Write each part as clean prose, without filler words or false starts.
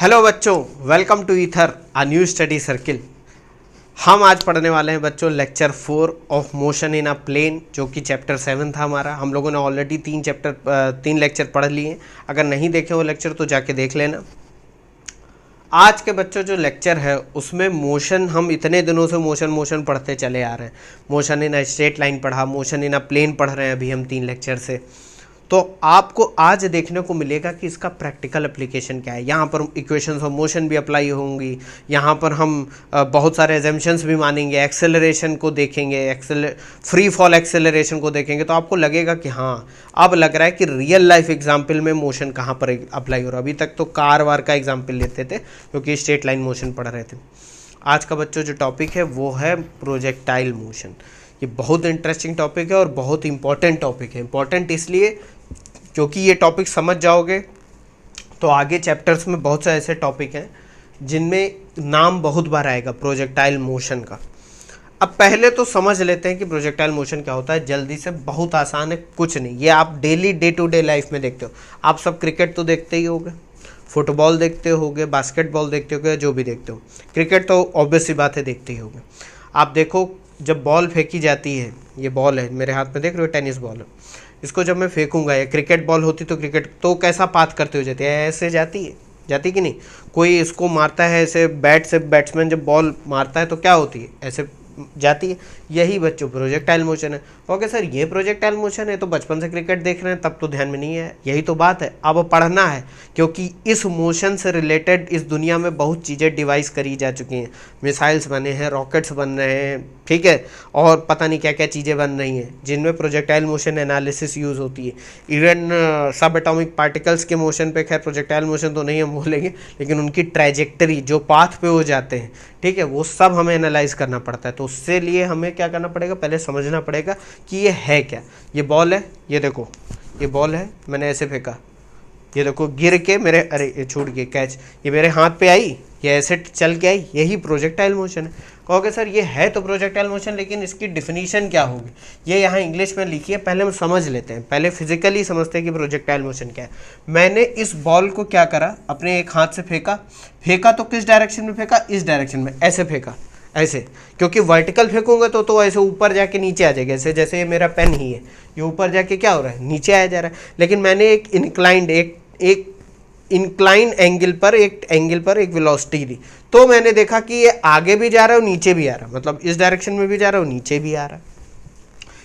Hello बच्चों, welcome to ether a new study circle. हम आज पढ़ने वाले हैं बच्चों lecture 4 of motion in a plane, जो कि चैप्टर 7 था हमारा। हम लोगों ने ऑलरेडी तीन लेक्चर पढ़ लिए हैं। अगर नहीं देखे वो लेक्चर तो जाके देख लेना। आज के बच्चों जो लेक्चर है उसमें मोशन, हम इतने दिनों से मोशन पढ़ते चले आ रहे हैं। Motion in a straight line पढ़ा, मोशन इन अ प्लेन पढ़ रहे हैं अभी हम 3 लेक्चर से। तो आपको आज देखने को मिलेगा कि इसका प्रैक्टिकल एप्लीकेशन क्या है। यहाँ पर इक्वेशंस ऑफ मोशन भी अप्लाई होंगी, यहाँ पर हम बहुत सारे एजम्पशंस भी मानेंगे, एक्सेलरेशन को देखेंगे, फ्री फॉल एक्सेलरेशन को देखेंगे। तो आपको लगेगा कि हाँ, अब लग रहा है कि रियल लाइफ एग्जाम्पल में मोशन कहाँ पर अप्लाई हो रहा है। अभी तक तो कार वार का एग्जाम्पल लेते थे क्योंकि स्ट्रेट लाइन मोशन पढ़ रहे थे। आज का बच्चों जो टॉपिक है वो है प्रोजेक्टाइल मोशन। ये बहुत इंटरेस्टिंग टॉपिक है और बहुत इंपॉर्टेंट टॉपिक है। इंपॉर्टेंट इसलिए क्योंकि ये टॉपिक समझ जाओगे तो आगे चैप्टर्स में बहुत सारे ऐसे टॉपिक हैं जिनमें नाम बहुत बार आएगा प्रोजेक्टाइल मोशन का। अब पहले तो समझ लेते हैं कि प्रोजेक्टाइल मोशन क्या होता है जल्दी से। बहुत आसान है, कुछ नहीं। ये आप daily day to day life में देखते हो। आप सब क्रिकेट तो देखते ही होगे, फुटबॉल देखते होगे, बास्केटबॉल देखते होगे, जो भी देखते हो। क्रिकेट तो ऑब्वियस सी बात है, देखते ही होगे। आप देखो, जब बॉल फेंकी जाती है, ये बॉल है मेरे हाथ में, देख रहे हो, टेनिस बॉल है। इसको जब मैं फेंकूंगा, या क्रिकेट बॉल होती तो क्रिकेट तो कैसा पाथ करते हो जाती है, ऐसे जाती है, जाती कि नहीं। कोई इसको मारता है ऐसे बैट से, बैट्समैन जब बॉल मारता है तो क्या होती है, ऐसे जाती है। यही बच्चों प्रोजेक्टाइल मोशन है। ओके सर, ये प्रोजेक्टाइल मोशन है तो बचपन से क्रिकेट देख रहे हैं तब तो ध्यान में नहीं है। यही तो बात है, अब पढ़ना है क्योंकि इस मोशन से रिलेटेड इस दुनिया में बहुत चीज़ें डिवाइस करी जा चुकी हैं। मिसाइल्स बने हैं, रॉकेट्स बन रहे हैं, ठीक है, और पता नहीं क्या क्या चीज़ें बन रही हैं जिनमें प्रोजेक्टाइल मोशन एनालिसिस यूज़ होती है। इवन सब एटॉमिक पार्टिकल्स के मोशन पे, खैर प्रोजेक्टाइल मोशन तो नहीं हम बोलेंगे, लेकिन उनकी ट्रैजेक्टरी जो पाथ पे हो जाते हैं, ठीक है, वो सब हमें एनालाइज करना पड़ता है। तो उससे लिए हमें क्या करना पड़ेगा, पहले समझना पड़ेगा कि ये है क्या। ये बॉल है, ये देखो, ये बॉल है, मैंने ऐसे फेंका, ये देखो गिर के मेरे, अरे ये छूट गई कैच, ये मेरे हाथ पे आई, ये ऐसे चल के आई, यही प्रोजेक्टाइल मोशन है। कहोगे सर ये है तो प्रोजेक्टाइल मोशन, लेकिन इसकी डिफिनीशन क्या होगी, ये यहाँ इंग्लिश में लिखी है। पहले हम समझ लेते हैं, पहले फिजिकली समझते हैं कि प्रोजेक्टाइल मोशन क्या है। मैंने इस बॉल को क्या करा, अपने एक हाथ से फेंका तो किस डायरेक्शन में फेंका, इस डायरेक्शन में, ऐसे फेंका, ऐसे, क्योंकि वर्टिकल फेंकूंगा तो ऐसे ऊपर जाके नीचे आ जाएगा। ऐसे जैसे ये मेरा पेन ही है, ये ऊपर जाके क्या हो रहा है, नीचे आया जा रहा है। लेकिन मैंने एक इंक्लाइन एंगल पर एक वेलोसिटी दी, तो मैंने देखा कि ये आगे भी जा रहा है और नीचे भी आ रहा है, मतलब इस डायरेक्शन में भी जा रहा है और नीचे भी आ रहा है।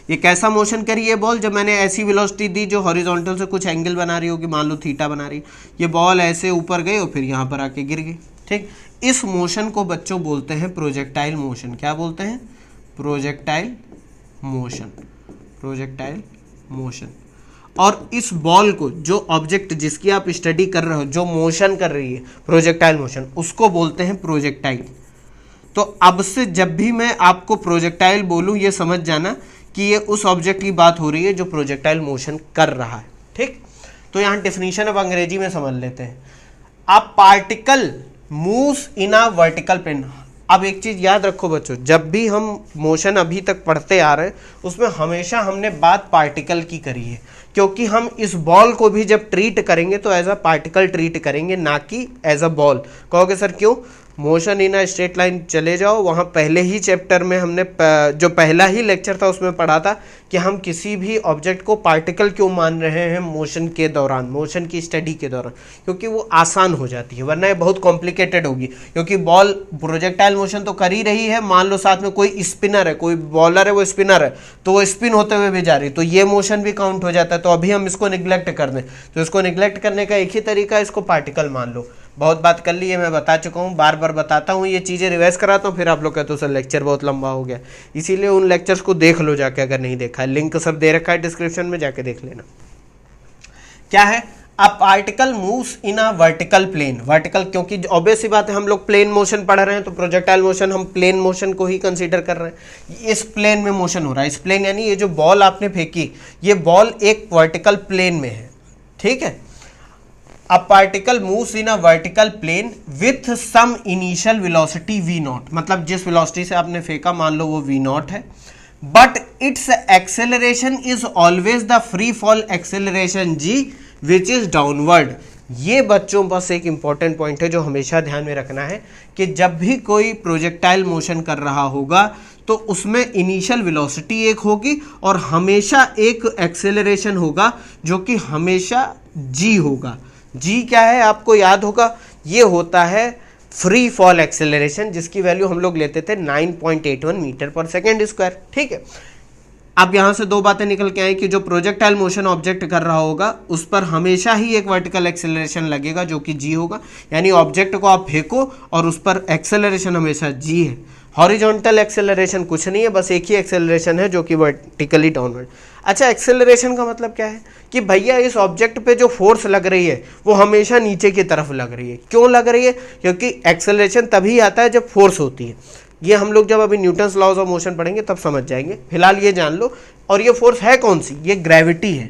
ये कैसा मोशन करी है बॉल, जब मैंने ऐसी वेलोसिटी दी जो हॉरिजॉन्टल से कुछ एंगल बना रही होगी, मान लो थीटा बना रही, ये बॉल ऐसे ऊपर गई और फिर यहाँ पर आके गिर गई। ठीक, इस मोशन को बच्चों बोलते हैं प्रोजेक्टाइल मोशन। क्या बोलते हैं, प्रोजेक्टाइल मोशन, प्रोजेक्टाइल मोशन। और इस बॉल को, जो ऑब्जेक्ट जिसकी आप स्टडी कर रहे हो, जो मोशन कर रही है प्रोजेक्टाइल मोशन, उसको बोलते हैं प्रोजेक्टाइल। तो अब से जब भी मैं आपको प्रोजेक्टाइल बोलूं, ये समझ जाना कि ये उस ऑब्जेक्ट की बात हो रही है जो प्रोजेक्टाइल मोशन कर रहा है। ठीक, तो यहाँ डेफिनेशन अब अंग्रेजी में समझ लेते हैं। A particle moves in a vertical plane. अब एक चीज याद रखो बच्चों, जब भी हम मोशन अभी तक पढ़ते आ रहे हैं उसमें हमेशा हमने बात पार्टिकल की करी है, क्योंकि हम इस बॉल को भी जब ट्रीट करेंगे तो एज अ पार्टिकल ट्रीट करेंगे, ना कि एज अ बॉल। कहोगे सर क्यों, motion in a straight line चले जाओ, वहाँ पहले ही चैप्टर में हमने जो पहला ही लेक्चर था उसमें पढ़ा था कि हम किसी भी ऑब्जेक्ट को पार्टिकल क्यों मान रहे हैं मोशन के दौरान, मोशन की स्टडी के दौरान, क्योंकि वो आसान हो जाती है, वरना ये बहुत कॉम्प्लिकेटेड होगी। क्योंकि बॉल प्रोजेक्टाइल मोशन तो कर ही रही है, मान लो साथ में कोई स्पिनर है, कोई बॉलर है, वो स्पिनर है, तो वो स्पिन होते हुए भी जा रही है, तो ये मोशन भी काउंट हो जाता है। तो अभी हम इसको निग्लेक्ट कर दें, तो इसको निग्लेक्ट करने का एक ही तरीका है, इसको पार्टिकल मान लो। बहुत बात कर ली है, मैं बता चुका हूँ, बार बार बताता हूँ, ये चीज़ें रिवाइज कराता हूँ, फिर आप लोग कहते हो सर लेक्चर बहुत लंबा हो गया। इसीलिए उन लेक्चर्स को देख लो जाके, अगर नहीं देखा है, लिंक सब दे रखा है डिस्क्रिप्शन में, जाके देख लेना। क्या है, a particle moves in a vertical plane. Vertical, क्योंकि ऑब्वियस सी बात है, हम लोग प्लेन मोशन पढ़ रहे हैं, तो प्रोजेक्टाइल मोशन हम प्लेन मोशन को ही कंसीडर कर रहे हैं। इस प्लेन में मोशन हो रहा है, इस प्लेन यानी ये जो बॉल आपने फेंकी, ये बॉल एक वर्टिकल प्लेन में है। ठीक है, A particle moves in a vertical plane with some initial velocity v0, मतलब जिस वेलोसिटी से आपने फेंका, मान लो वो v0 है, but its acceleration is always the free fall acceleration g which is downward। ये बच्चों बस एक इंपॉर्टेंट पॉइंट है जो हमेशा ध्यान में रखना है कि जब भी कोई प्रोजेक्टाइल मोशन कर रहा होगा तो उसमें इनिशियल वेलोसिटी एक होगी और हमेशा एक एक्सेलरेशन होगा जो कि हमेशा जी होगा। जी क्या है आपको याद होगा, ये होता है फ्री फॉल एक्सेलरेशन जिसकी वैल्यू हम लोग लेते थे 9.81 मीटर पर सेकेंड स्क्वायर। ठीक है, अब यहां से दो बातें निकल के आई कि जो प्रोजेक्टाइल मोशन ऑब्जेक्ट कर रहा होगा उस पर हमेशा ही एक वर्टिकल एक्सेलरेशन लगेगा जो कि जी होगा, यानी ऑब्जेक्ट को आप फेंको और उस पर एक्सेलरेशन हमेशा जी है। हॉरिजॉन्टल एक्सेलरेशन कुछ नहीं है, बस एक ही एक्सेलरेशन है जो कि वर्टिकली डाउनवर्ड। अच्छा, एक्सेलरेशन का मतलब क्या है कि भैया इस ऑब्जेक्ट पे जो फोर्स लग रही है वो हमेशा नीचे की तरफ लग रही है। क्यों लग रही है? क्योंकि एक्सेलरेशन तभी आता है जब फोर्स होती है। ये हम लोग जब अभी न्यूटन्स लॉज ऑफ मोशन पढ़ेंगे तब समझ जाएंगे, फिलहाल ये जान लो। और ये फोर्स है कौन सी? ये ग्रेविटी है।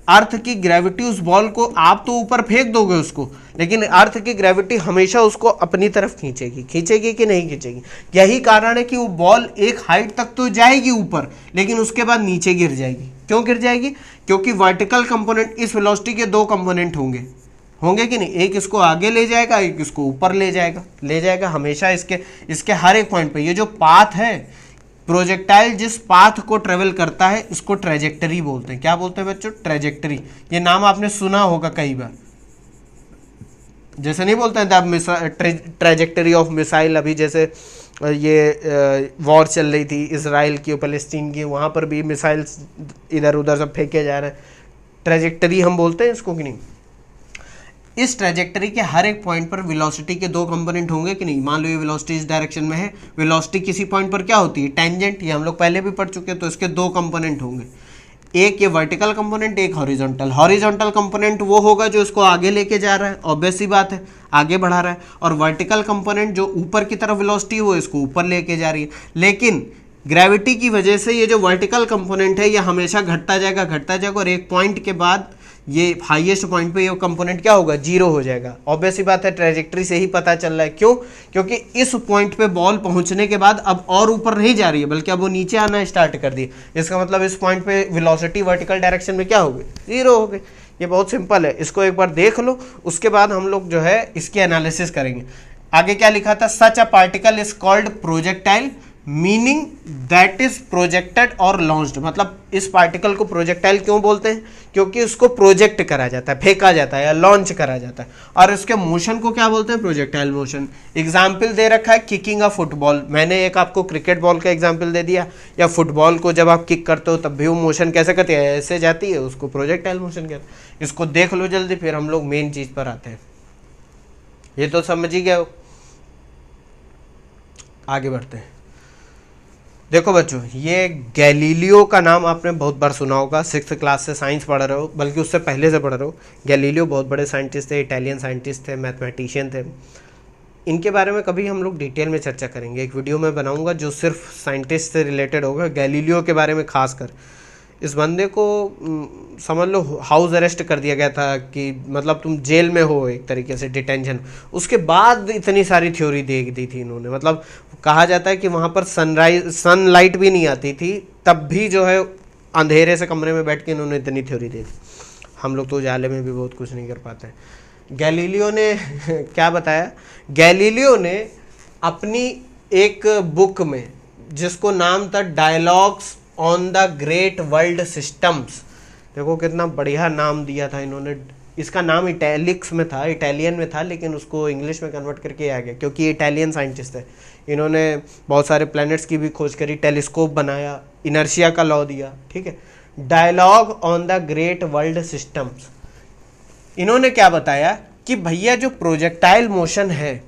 अर्थ की ग्रेविटी उस बॉल को, आप तो ऊपर फेंक दोगे उसको, लेकिन अर्थ की ग्रेविटी हमेशा उसको अपनी तरफ खींचेगी। खींचेगी कि नहीं खींचेगी? यही कारण है कि वो बॉल एक हाइट तक तो जाएगी ऊपर, लेकिन उसके बाद नीचे गिर जाएगी। क्यों गिर जाएगी? क्योंकि वर्टिकल कंपोनेंट, इस वेलोसिटी के दो कंपोनेंट होंगे कि नहीं, एक इसको आगे ले जाएगा, एक इसको ऊपर ले जाएगा हमेशा इसके हर एक पॉइंट पे। ये जो पाथ है, प्रोजेक्टाइल जिस पाथ को ट्रेवल करता है इसको ट्रेजेक्टरी बोलते हैं। क्या बोलते हैं बच्चों? ट्रेजेक्टरी। ये नाम आपने सुना होगा कई बार, जैसे नहीं बोलते हैं ट्रेजेक्टरी ऑफ मिसाइल। अभी जैसे ये वॉर चल रही थी इसराइल की और फलस्तीन की, वहाँ पर भी मिसाइल्स इधर उधर सब फेंके जा रहे हैं। ट्रेजेक्टरी हम बोलते हैं इसको कि नहीं? इस ट्रेजेक्टरी के हर एक पॉइंट पर वेलोसिटी के दो कंपोनेंट होंगे कि नहीं? मान लो ये वेलोसिटी इस डायरेक्शन में है, वेलोसिटी किसी पॉइंट पर क्या होती है? टेंजेंट। ये हम लोग पहले भी पढ़ चुके हैं। तो इसके दो कंपोनेंट होंगे, एक ये वर्टिकल कंपोनेंट, एक हॉरिजॉन्टल। हॉरिजॉन्टल कंपोनेंट वो होगा जो इसको आगे लेके जा रहा है, ऑब्वियस सी बात है, आगे बढ़ा रहा है। और वर्टिकल कंपोनेंट जो ऊपर की तरफ वेलोसिटी वो इसको ऊपर लेके जा रही है। लेकिन ग्रेविटी की वजह से ये जो वर्टिकल कंपोनेंट है ये हमेशा घटता जाएगा और एक पॉइंट के बाद ये हाईएस्ट पॉइंट पे ये कंपोनेंट क्या होगा? जीरो हो जाएगा। ऑब्वियस ही बात है, ट्रेजेक्टरी से ही पता चल रहा है। क्यों? क्योंकि इस पॉइंट पे बॉल पहुंचने के बाद अब और ऊपर नहीं जा रही है, बल्कि अब वो नीचे आना स्टार्ट कर दी। इसका मतलब इस पॉइंट पे वेलोसिटी वर्टिकल डायरेक्शन में क्या हो गई? जीरो हो गई। ये बहुत सिंपल है, इसको एक बार देख लो, उसके बाद हम लोग जो है इसकी एनालिसिस करेंगे। आगे क्या लिखा था? Such a particle is called projectile meaning that is projected और लॉन्च्ड। मतलब इस पार्टिकल को प्रोजेक्टाइल क्यों बोलते हैं? क्योंकि उसको प्रोजेक्ट करा जाता है, फेंका जाता है या लॉन्च करा जाता है। और इसके मोशन को क्या बोलते हैं? Projectile motion. एग्जाम्पल दे रखा है किकिंग अ फुटबॉल। मैंने एक आपको क्रिकेट बॉल का एग्जाम्पल दे दिया, या फुटबॉल को जब आप किक करते हो तब भी वो मोशन कैसे करती है? ऐसे जाती है, उसको प्रोजेक्टाइल मोशन कहते हैं। इसको देख लो जल्दी, फिर हम लोग मेन चीज पर आते हैं। ये तो समझ ही गए हो, आगे बढ़ते हैं। देखो बच्चों, ये गैलीलियो का नाम आपने बहुत बार सुना होगा, 6th क्लास से साइंस पढ़ रहे हो, बल्कि उससे पहले से पढ़ रहे हो। गैलीलियो बहुत बड़े साइंटिस्ट थे, इटालियन साइंटिस्ट थे, मैथमेटिशियन थे। इनके बारे में कभी हम लोग डिटेल में चर्चा करेंगे, एक वीडियो में बनाऊंगा जो सिर्फ साइंटिस्ट से रिलेटेड होगा, गैलीलियो के बारे में खासकर। इस बंदे को समझ लो हाउस अरेस्ट कर दिया गया था, कि मतलब तुम जेल में हो एक तरीके से, डिटेंशन। उसके बाद इतनी सारी थ्योरी दे दी थी इन्होंने। मतलब कहा जाता है कि वहाँ पर सनलाइट भी नहीं आती थी, तब भी जो है अंधेरे से कमरे में बैठ के इन्होंने इतनी थ्योरी दे दी। हम लोग तो उजाले में भी बहुत कुछ नहीं कर पाते हैं। गैलीलियो ने क्या बताया? गैलीलियो ने अपनी एक बुक में, जिसको नाम था dialogues on the great world systems, देखो कितना बढ़िया नाम दिया था इन्होंने। इसका नाम इटैलिक्स में था, इटालियन में था, लेकिन उसको इंग्लिश में कन्वर्ट करके आ गया, क्योंकि इटालियन साइंटिस्ट है। इन्होंने बहुत सारे प्लैनेट्स की भी खोज करी, टेलीस्कोप बनाया, इनर्शिया का लॉ दिया। ठीक है, dialogue on the great world systems. इन्होंने क्या बताया कि भैया जो प्रोजेक्टाइल मोशन है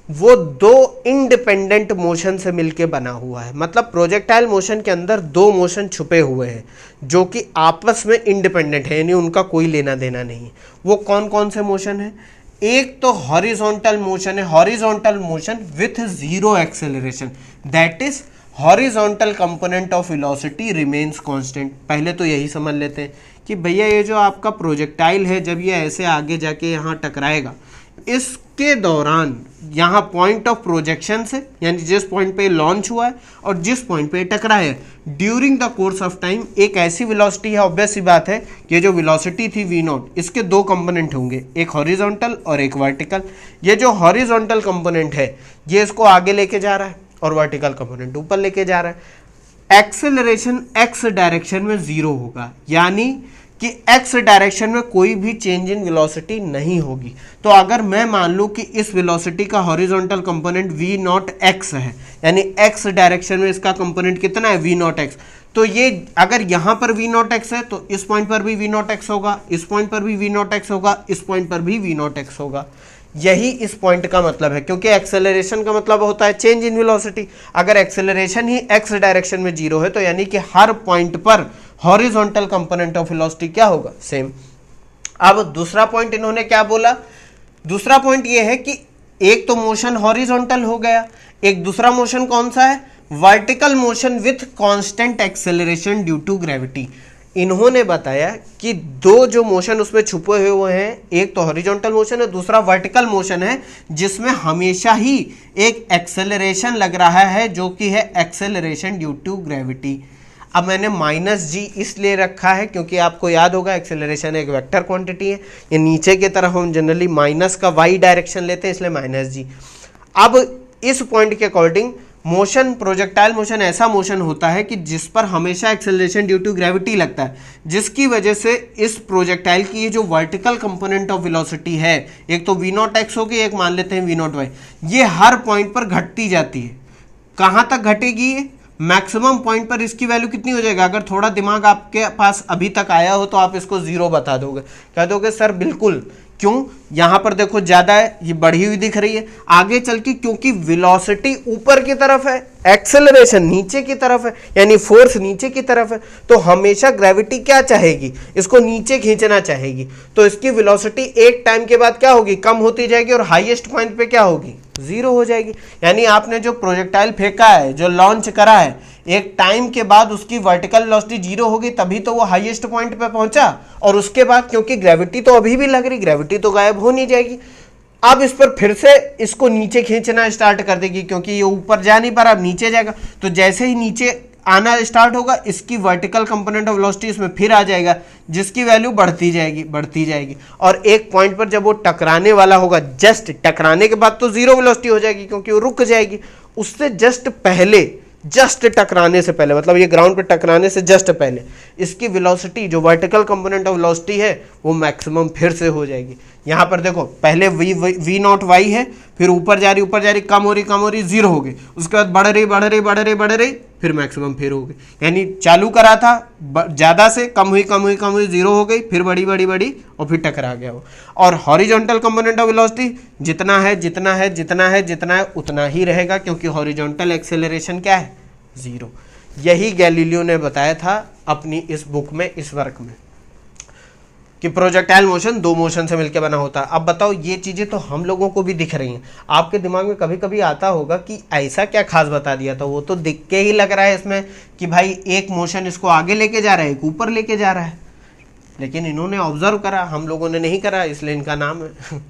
वो दो इंडिपेंडेंट मोशन से मिलके बना हुआ है। मतलब प्रोजेक्टाइल मोशन के अंदर दो मोशन छुपे हुए हैं जो कि आपस में इंडिपेंडेंट है, यानी उनका कोई लेना देना नहीं। वो कौन कौन से मोशन है? एक तो हॉरिजॉन्टल मोशन है, horizontal motion with zero acceleration, that is horizontal component of velocity remains constant. पहले तो यही समझ लेते हैं कि भैया ये जो आपका प्रोजेक्टाइल है, जब ये ऐसे आगे जाके यहाँ टकराएगा, इसके दौरान यहाँ पॉइंट ऑफ प्रोजेक्शन से, यानी जिस पॉइंट पे लॉन्च हुआ है और जिस पॉइंट पे टकरा है, during the course of time एक ऐसी वेलोसिटी है, ऑब्वियस सी बात है, ये जो वेलोसिटी थी v0, इसके दो कंपोनेंट होंगे, एक हॉरिजॉन्टल और एक वर्टिकल। ये जो हॉरिजॉन्टल कंपोनेंट है ये इसको आगे लेके जा रहा है और वर्टिकल कंपोनेंट ऊपर लेके जा रहा है। एक्सेलरेशन एक्स डायरेक्शन में 0 होगा, यानी कि एक्स डायरेक्शन में कोई भी चेंज इन वेलोसिटी नहीं होगी। तो अगर मैं मान लूँ कि इस वेलोसिटी का horizontal component v naught x है, यानी एक्स डायरेक्शन में इसका कंपोनेंट कितना है v नॉट एक्स, तो ये अगर यहाँ पर v नॉट एक्स है तो इस पॉइंट पर भी v नॉट एक्स होगा, इस पॉइंट पर भी v नॉट एक्स होगा, इस पॉइंट पर भी v नॉट एक्स होगा। यही इस पॉइंट का मतलब है, क्योंकि एक्सेलरेशन का मतलब होता है चेंज इन वेलोसिटी। अगर एक्सेलरेशन ही एक्स डायरेक्शन में 0 है तो यानी कि हर पॉइंट पर हॉरिजॉन्टल कंपोनेंट ऑफ वेलोसिटी क्या होगा, सेम। अब दूसरा पॉइंट इन्होंने क्या बोला, दूसरा पॉइंट ये है कि एक तो मोशन हॉरिजॉन्टल हो गया, एक दूसरा मोशन कौन सा है, vertical motion with constant acceleration due to gravity. इन्होंने बताया कि दो जो मोशन उसमें छुपे हुए हैं, एक तो हॉरिजॉन्टल मोशन है, दूसरा वर्टिकल मोशन है, जिसमें हमेशा ही एक एक्सेलरेशन लग रहा है जो कि है एक्सेलरेशन ड्यू टू ग्रेविटी। अब मैंने -g इसलिए रखा है क्योंकि आपको याद होगा एक्सेलरेशन एक वेक्टर क्वांटिटी है, ये नीचे की तरफ हम जनरली माइनस का y डायरेक्शन लेते हैं, इसलिए -g। अब इस पॉइंट के अकॉर्डिंग मोशन, प्रोजेक्टाइल मोशन ऐसा मोशन होता है कि जिस पर हमेशा एक्सेलरेशन ड्यू टू ग्रेविटी लगता है, जिसकी वजह से इस प्रोजेक्टाइल की ये जो वर्टिकल कंपोनेंट ऑफ वेलोसिटी है, एक तो v नॉट एक्स होगी, एक मान लेते हैं v नॉट वाई, ये हर पॉइंट पर घटती जाती है। कहाँ तक घटेगी ये, मैक्सिमम पॉइंट पर इसकी वैल्यू कितनी हो जाएगी। अगर थोड़ा दिमाग आपके पास अभी तक आया हो तो आप इसको 0 बता दोगे, कह दोगे सर बिल्कुल, क्यों, यहाँ पर देखो ज्यादा है, ये बढ़ी हुई दिख रही है, आगे चल के क्योंकि वेलोसिटी ऊपर की तरफ है, एक्सेलरेशन नीचे की तरफ है, यानी फोर्स नीचे की तरफ है, तो हमेशा ग्रेविटी क्या चाहेगी, इसको नीचे खींचना चाहेगी। तो इसकी वेलोसिटी एक टाइम के बाद क्या होगी, कम होती जाएगी और हाईएस्ट पॉइंट पे क्या होगी, 0 हो जाएगी। यानी आपने जो प्रोजेक्टाइल फेंका है, जो लॉन्च करा है, एक टाइम के बाद उसकी वर्टिकल वेलोसिटी 0 होगी, तभी तो वो हाईएस्ट पॉइंट पे पहुंचा, और उसके बाद क्योंकि ग्रेविटी तो अभी भी लग रही, ग्रेविटी तो गायब हो नहीं जाएगी, अब इस पर फिर से इसको नीचे खींचना स्टार्ट कर देगी, क्योंकि ये ऊपर जा नहीं पा रहा, अब नीचे जाएगा। तो जैसे ही नीचे आना स्टार्ट होगा, इसकी वर्टिकल कंपोनेंट ऑफ वेलोसिटी इसमें फिर आ जाएगा, जिसकी वैल्यू बढ़ती जाएगी बढ़ती जाएगी, और एक पॉइंट पर जब वो टकराने वाला होगा, जस्ट टकराने के बाद तो 0 वेलोसिटी हो जाएगी क्योंकि वो रुक जाएगी, उससे जस्ट पहले, जस्ट टकराने से पहले, मतलब ये ग्राउंड पे टकराने से जस्ट पहले इसकी वेलोसिटी, जो वर्टिकल कंपोनेंट ऑफ वेलोसिटी है, वो मैक्सिमम फिर से हो जाएगी। यहाँ पर देखो पहले v नॉट वाई है, फिर ऊपर जा रही, कम हो रही, 0 हो गई, उसके बाद बढ़ रही, फिर मैक्सिमम फिर हो गई। यानी चालू करा था ज़्यादा से, कम हुई, 0 हो गई, फिर बढ़ी और फिर टकरा गया वो। और हॉरिजॉन्टल कंपोनेंट ऑफ वेलोसिटी जितना है उतना ही रहेगा, क्योंकि हॉरिजॉन्टल एक्सेलरेशन क्या है, 0। यही गैलीलियो ने बताया था अपनी इस बुक में, इस वर्क में, कि प्रोजेक्टाइल मोशन दो मोशन से मिलकर बना होता है। अब बताओ, ये चीज़ें तो हम लोगों को भी दिख रही हैं, आपके दिमाग में कभी कभी आता होगा कि ऐसा क्या खास बता दिया था, वो तो दिख के ही लग रहा है इसमें कि भाई एक मोशन इसको आगे लेके जा रहा है, एक ऊपर लेके जा रहा है, लेकिन इन्होंने ऑब्जर्व करा, हम लोगों ने नहीं करा, इसलिए इनका नाम है।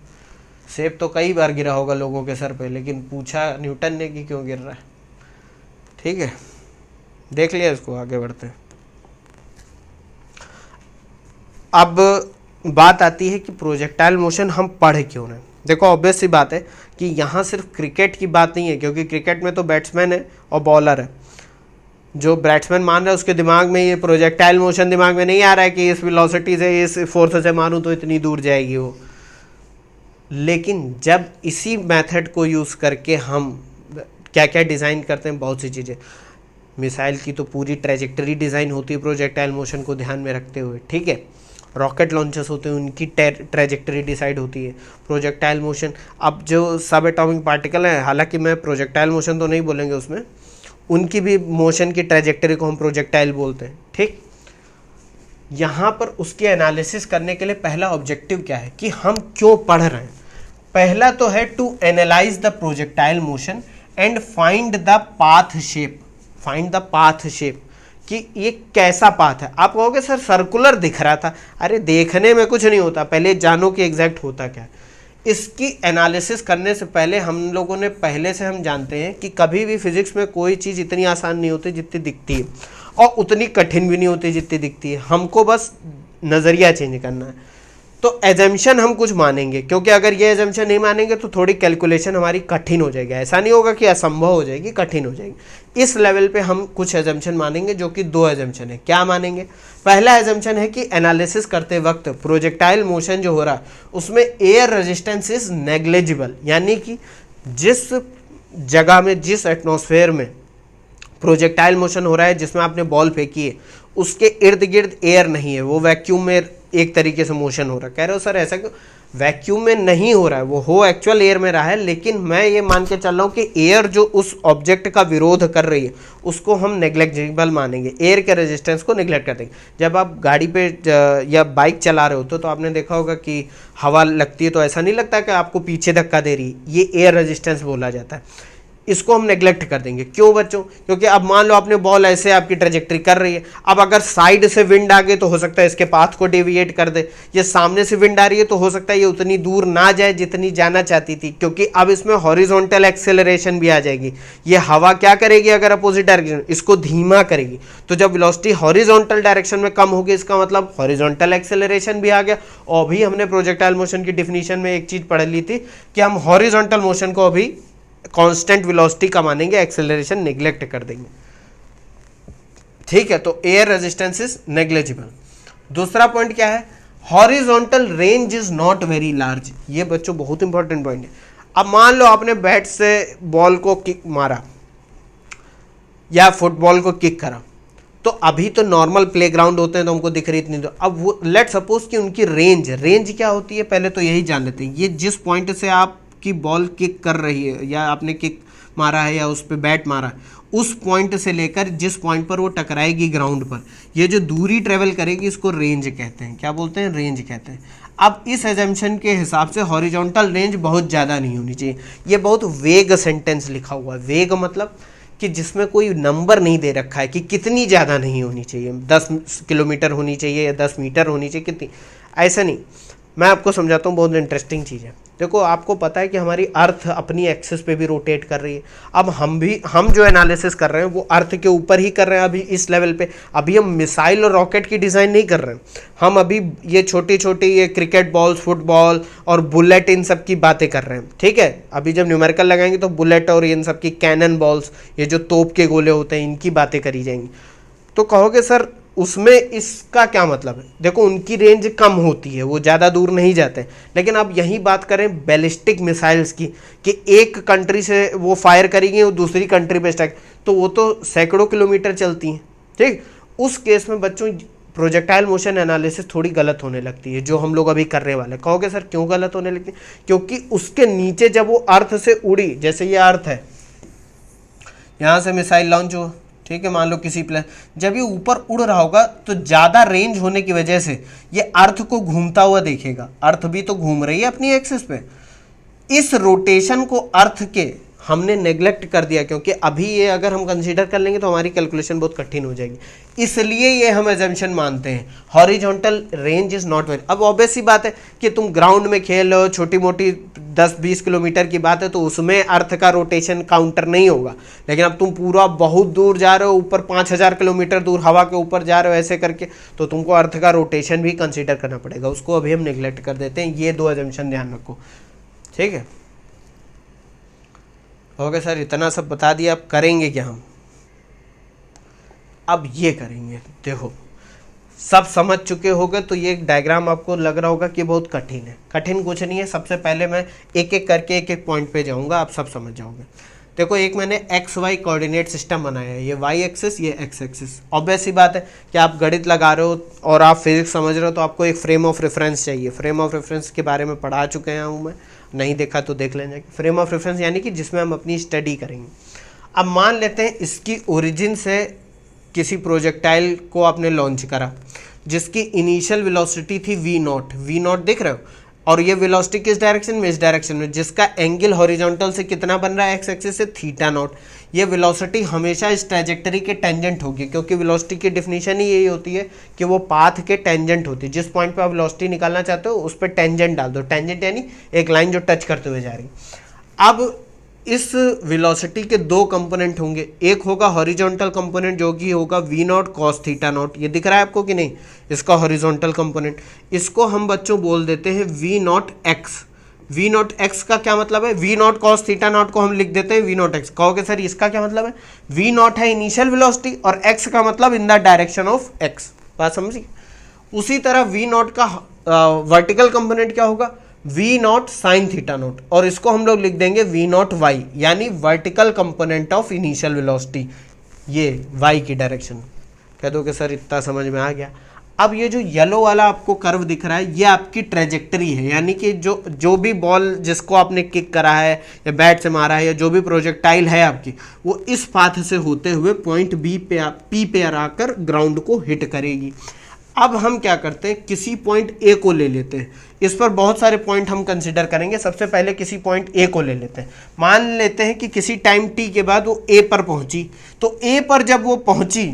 सेब तो कई बार गिरा होगा लोगों के सर पे, लेकिन पूछा न्यूटन ने कि क्यों गिर रहा है। ठीक है, देख लिया इसको, आगे बढ़ते हैं। अब बात आती है कि प्रोजेक्टाइल मोशन हम पढ़ क्यों रहे हैं। देखो ऑब्वियस सी बात है कि यहाँ सिर्फ क्रिकेट की बात नहीं है, क्योंकि क्रिकेट में तो बैट्समैन है और बॉलर है। जो बैट्समैन मान रहा है उसके दिमाग में ये प्रोजेक्टाइल मोशन दिमाग में नहीं आ रहा है कि इस वेलोसिटी से, इस फोर्स से मारूं तो इतनी दूर जाएगी वो। लेकिन जब इसी मेथड को यूज़ करके हम क्या क्या डिज़ाइन करते हैं, बहुत सी चीज़ें, मिसाइल की तो पूरी ट्रैजेक्टरी डिज़ाइन होती है प्रोजेक्टाइल मोशन को ध्यान में रखते हुए, ठीक है। रॉकेट लॉन्चर्स होते हैं, उनकी ट्रैजेक्टरी डिसाइड होती है। प्रोजेक्टाइल मोशन, अब जो सब एटॉमिक पार्टिकल हैं, हालांकि मैं प्रोजेक्टाइल मोशन तो नहीं बोलेंगे उसमें, उनकी भी मोशन की ट्रैजेक्टरी को हम प्रोजेक्टाइल बोलते हैं, ठीक। यहाँ पर उसके एनालिसिस करने के लिए पहला ऑब्जेक्टिव क्या है कि हम क्यों पढ़ रहे हैं। पहला तो है to analyse the projectile motion and find the path shape. Find the path shape कि ये कैसा पाथ है। आप कहोगे सर सर्कुलर दिख रहा था, अरे देखने में कुछ नहीं होता, पहले जानो कि एग्जैक्ट होता क्या है। इसकी एनालिसिस करने से पहले हम लोगों ने पहले से हम जानते हैं कि कभी भी फिजिक्स में कोई चीज़ इतनी आसान नहीं होती जितनी दिखती है, और उतनी कठिन भी नहीं होती जितनी दिखती है। हमको बस नज़रिया चेंज करना है। तो एजम्पशन हम कुछ मानेंगे, क्योंकि अगर ये एजम्पशन नहीं मानेंगे तो थोड़ी कैलकुलेशन हमारी कठिन हो जाएगी। ऐसा नहीं होगा कि असंभव हो जाएगी, कठिन हो जाएगी। इस लेवल पे हम कुछ एजम्पशन मानेंगे, जो कि 2 एजम्पशन है। क्या मानेंगे? पहला एजम्पशन है कि एनालिसिस करते वक्त प्रोजेक्टाइल मोशन जो हो रहा है उसमें एयर रेजिस्टेंस इज नेग्लिजिबल, यानी कि जिस जगह में, जिस एटमॉस्फेयर में प्रोजेक्टाइल मोशन हो रहा है, जिसमें आपने बॉल फेंकी है, उसके इर्द गिर्द एयर नहीं है, वो वैक्यूम में एक तरीके से मोशन हो रहा है। कह रहे हो सर ऐसा क्यों? वैक्यूम में नहीं हो रहा है, वो हो एक्चुअल एयर में रहा है, लेकिन मैं ये मान के चल रहा हूँ कि एयर जो उस ऑब्जेक्ट का विरोध कर रही है उसको हम नेग्लेक्टेबल मानेंगे, एयर के रेजिस्टेंस को नेग्लेक्ट कर देंगे। जब आप गाड़ी पे या बाइक चला रहे हो तो आपने देखा होगा कि हवा लगती है तो ऐसा नहीं लगता कि आपको पीछे धक्का दे रही है, ये एयर रेजिस्टेंस बोला जाता है। इसको हम नेग्लेक्ट कर देंगे। क्यों बच्चों? क्योंकि अब मान लो आपने बॉल ऐसे आपकी ट्रेजेक्ट्री कर रही है, अब अगर साइड से विंड आ गई तो हो सकता है इसके पाथ को डेविएट कर दे, ये सामने से विंड आ रही है तो हो सकता है ये उतनी दूर ना जाए जितनी जाना चाहती थी, क्योंकि अब इसमें हॉरिजॉन्टल एक्सेलरेशन भी आ जाएगी। ये हवा क्या करेगी? अगर अपोजिट डायरेक्शन, इसको धीमा करेगी। तो जब वेलोसिटी हॉरिजॉन्टल डायरेक्शन में कम होगी, इसका मतलब हॉरिजॉन्टल एक्सेलरेशन भी आ गया। और भी हमने प्रोजेक्टाइल मोशन की डिफिनीशन में एक चीज पढ़ ली थी कि हम हॉरिजॉन्टल मोशन को अभी कांस्टेंट वेलोसिटी का मानेंगे, एक्सेलरेशन नेग्लेक्ट कर देंगे। ठीक है, तो एयर रेजिस्टेंस इज नेग्लिजिबल। दूसरा पॉइंट क्या है? Horizontal range is not very large. ये बच्चों बहुत इंपॉर्टेंट पॉइंट है। अब मान लो आपने बैट से बॉल को किक मारा या फुटबॉल को किक करा, तो अभी तो नॉर्मल प्लेग्राउंड होते हैं तो हमको दिख रही इतनी। तो अब वो लेट सपोज कि उनकी रेंज क्या होती है, पहले तो यही जान लेते हैं। ये जिस पॉइंट से आप की बॉल किक कर रही है या आपने किक मारा है या उस पे बैट मारा है, उस पॉइंट से लेकर जिस पॉइंट पर वो टकराएगी ग्राउंड पर, ये जो दूरी ट्रेवल करेगी इसको रेंज कहते हैं। क्या बोलते हैं? रेंज कहते हैं। अब इस एजम्पशन के हिसाब से हॉरिजॉन्टल रेंज बहुत ज़्यादा नहीं होनी चाहिए। ये बहुत वेग सेंटेंस लिखा हुआ है। वेग मतलब कि जिसमें कोई नंबर नहीं दे रखा है कि कितनी ज़्यादा नहीं होनी चाहिए, 10 किलोमीटर होनी चाहिए या 10 मीटर होनी चाहिए, कितनी, ऐसा नहीं। मैं आपको समझाता हूँ, बहुत इंटरेस्टिंग चीज़ है। देखो, आपको पता है कि हमारी अर्थ अपनी एक्सिस पे भी रोटेट कर रही है। अब हम जो एनालिसिस कर रहे हैं वो अर्थ के ऊपर ही कर रहे हैं अभी इस लेवल पे। अभी हम मिसाइल और रॉकेट की डिज़ाइन नहीं कर रहे हैं, हम अभी ये छोटी छोटी ये क्रिकेट बॉल्स, फुटबॉल और बुलेट, इन सब की बातें कर रहे हैं। ठीक है, अभी जब न्यूमेरिकल लगाएंगे तो बुलेट और इन सब की, कैनन बॉल्स, ये जो तोप के गोले होते हैं, इनकी बातें करी जाएंगी। तो कहोगे सर उसमें इसका क्या मतलब है? देखो, उनकी रेंज कम होती है, वो ज़्यादा दूर नहीं जाते। लेकिन अब यही बात करें बैलिस्टिक मिसाइल्स की, कि एक कंट्री से वो फायर करेंगी और दूसरी कंट्री पे स्ट्राइक, तो वो तो सैकड़ों किलोमीटर चलती हैं। ठीक, उस केस में बच्चों प्रोजेक्टाइल मोशन एनालिसिस थोड़ी गलत होने लगती है, जो हम लोग अभी करने वाले। कहोगे सर क्यों गलत होने लगती है? क्योंकि उसके नीचे जब वो अर्थ से उड़ी, जैसे ये अर्थ है, यहाँ से मिसाइल लॉन्च हो, ठीक है, मान लो किसी प्लेन, जब ये ऊपर उड़ रहा होगा तो ज़्यादा रेंज होने की वजह से ये अर्थ को घूमता हुआ देखेगा। अर्थ भी तो घूम रही है अपनी एक्सिस पे। इस रोटेशन को अर्थ के हमने नेग्लेक्ट कर दिया, क्योंकि अभी ये अगर हम कंसीडर कर लेंगे तो हमारी कैलकुलेशन बहुत कठिन हो जाएगी। इसलिए ये हम एजम्पशन मानते हैं, horizontal range is not very. अब ऑब्वियस सी बात है कि तुम ग्राउंड में खेल रहे हो, छोटी मोटी 10-20 किलोमीटर की बात है, तो उसमें अर्थ का रोटेशन काउंटर नहीं होगा। लेकिन अब तुम पूरा बहुत दूर जा रहे हो, ऊपर 5000 किलोमीटर दूर हवा के ऊपर जा रहे हो ऐसे करके, तो तुमको अर्थ का रोटेशन भी कंसीडर करना पड़ेगा। उसको अभी हम नेग्लेक्ट कर देते हैं। ये 2 एजम्पशन ध्यान रखो, ठीक है। ओके सर, इतना सब बता दिया, अब करेंगे क्या हम? अब ये करेंगे। देखो, सब समझ चुके होगे तो ये डायग्राम आपको लग रहा होगा कि बहुत कठिन है। कठिन कुछ नहीं है। सबसे पहले मैं एक एक करके एक एक पॉइंट पे जाऊंगा, आप सब समझ जाओगे। देखो, एक मैंने एक्स वाई कोऑर्डिनेट सिस्टम बनाया है, ये वाई एक्सिस, ये एक्स एक्सिस। ऑब्वियस सी बात है कि आप गणित लगा रहे हो और आप फिजिक्स समझ रहे हो तो आपको एक फ्रेम ऑफ रेफरेंस चाहिए। फ्रेम ऑफ रेफरेंस के बारे में पढ़ा चुके हैं हूँ मैं, नहीं देखा तो देख लेना। फ्रेम ऑफ रेफरेंस यानी कि जिसमें हम अपनी स्टडी करेंगे। अब मान लेते हैं इसकी ओरिजिन से किसी प्रोजेक्टाइल को आपने लॉन्च करा जिसकी इनिशियल वेलोसिटी थी v0। v0 देख रहे हो, और ये वेलोसिटी किस डायरेक्शन में, इस डायरेक्शन में, जिसका एंगल हॉरिजॉन्टल से कितना बन रहा है, एक्स एक्सिस से थीटा नॉट। ये वेलोसिटी हमेशा इस ट्रैजेक्टरी के टेंजेंट होगी, क्योंकि वेलोसिटी की डेफिनेशन ही यही होती है कि वो पाथ के टेंजेंट होती है। जिस पॉइंट पे आप वेलोसिटी निकालना चाहते हो उस पर टेंजेंट डाल दो। टेंजेंट यानी एक लाइन जो टच करते हुए जा रही। अब इस वेलोसिटी के दो कंपोनेंट होंगे, एक होगा हॉरिजॉन्टल कंपोनेंट जो कि होगा v naught cos theta naught. ये दिख रहा है आपको कि नहीं, इसका हॉरिजॉन्टल कंपोनेंट। इसको हम बच्चों बोल देते हैं v naught x. V naught x का क्या मतलब है, we naught cos theta naught को हम लिख देते हैं वी नॉट एक्स। कहोगे सर इसका क्या मतलब है, वी नॉट है इनिशियल वेलोसिटी और एक्स का मतलब in the direction of x. बात समझिए। उसी तरह वी नॉट का वर्टिकल कंपोनेंट क्या होगा, v naught sine theta naught, और इसको हम लोग लिख देंगे वी नॉट वाई, यानी vertical component of initial velocity, ये वाई की डायरेक्शन। कह दो कि सर इतना समझ में आ गया। अब ये जो येलो वाला आपको कर्व दिख रहा है ये आपकी ट्रेजेक्टरी है, यानी कि जो भी बॉल जिसको आपने किक करा है या बैट से मारा है या जो भी प्रोजेक्टाइल है आपकी, वो इस पाथ से होते हुए पॉइंट पी पे आकर ग्राउंड को हिट करेगी। अब हम क्या करते हैं, किसी पॉइंट ए को ले लेते हैं। इस पर बहुत सारे पॉइंट हम कंसिडर करेंगे। सबसे पहले किसी पॉइंट ए को ले लेते हैं। मान लेते हैं कि किसी टाइम टी के बाद वो ए पर पहुंची, तो ए पर जब वो पहुंची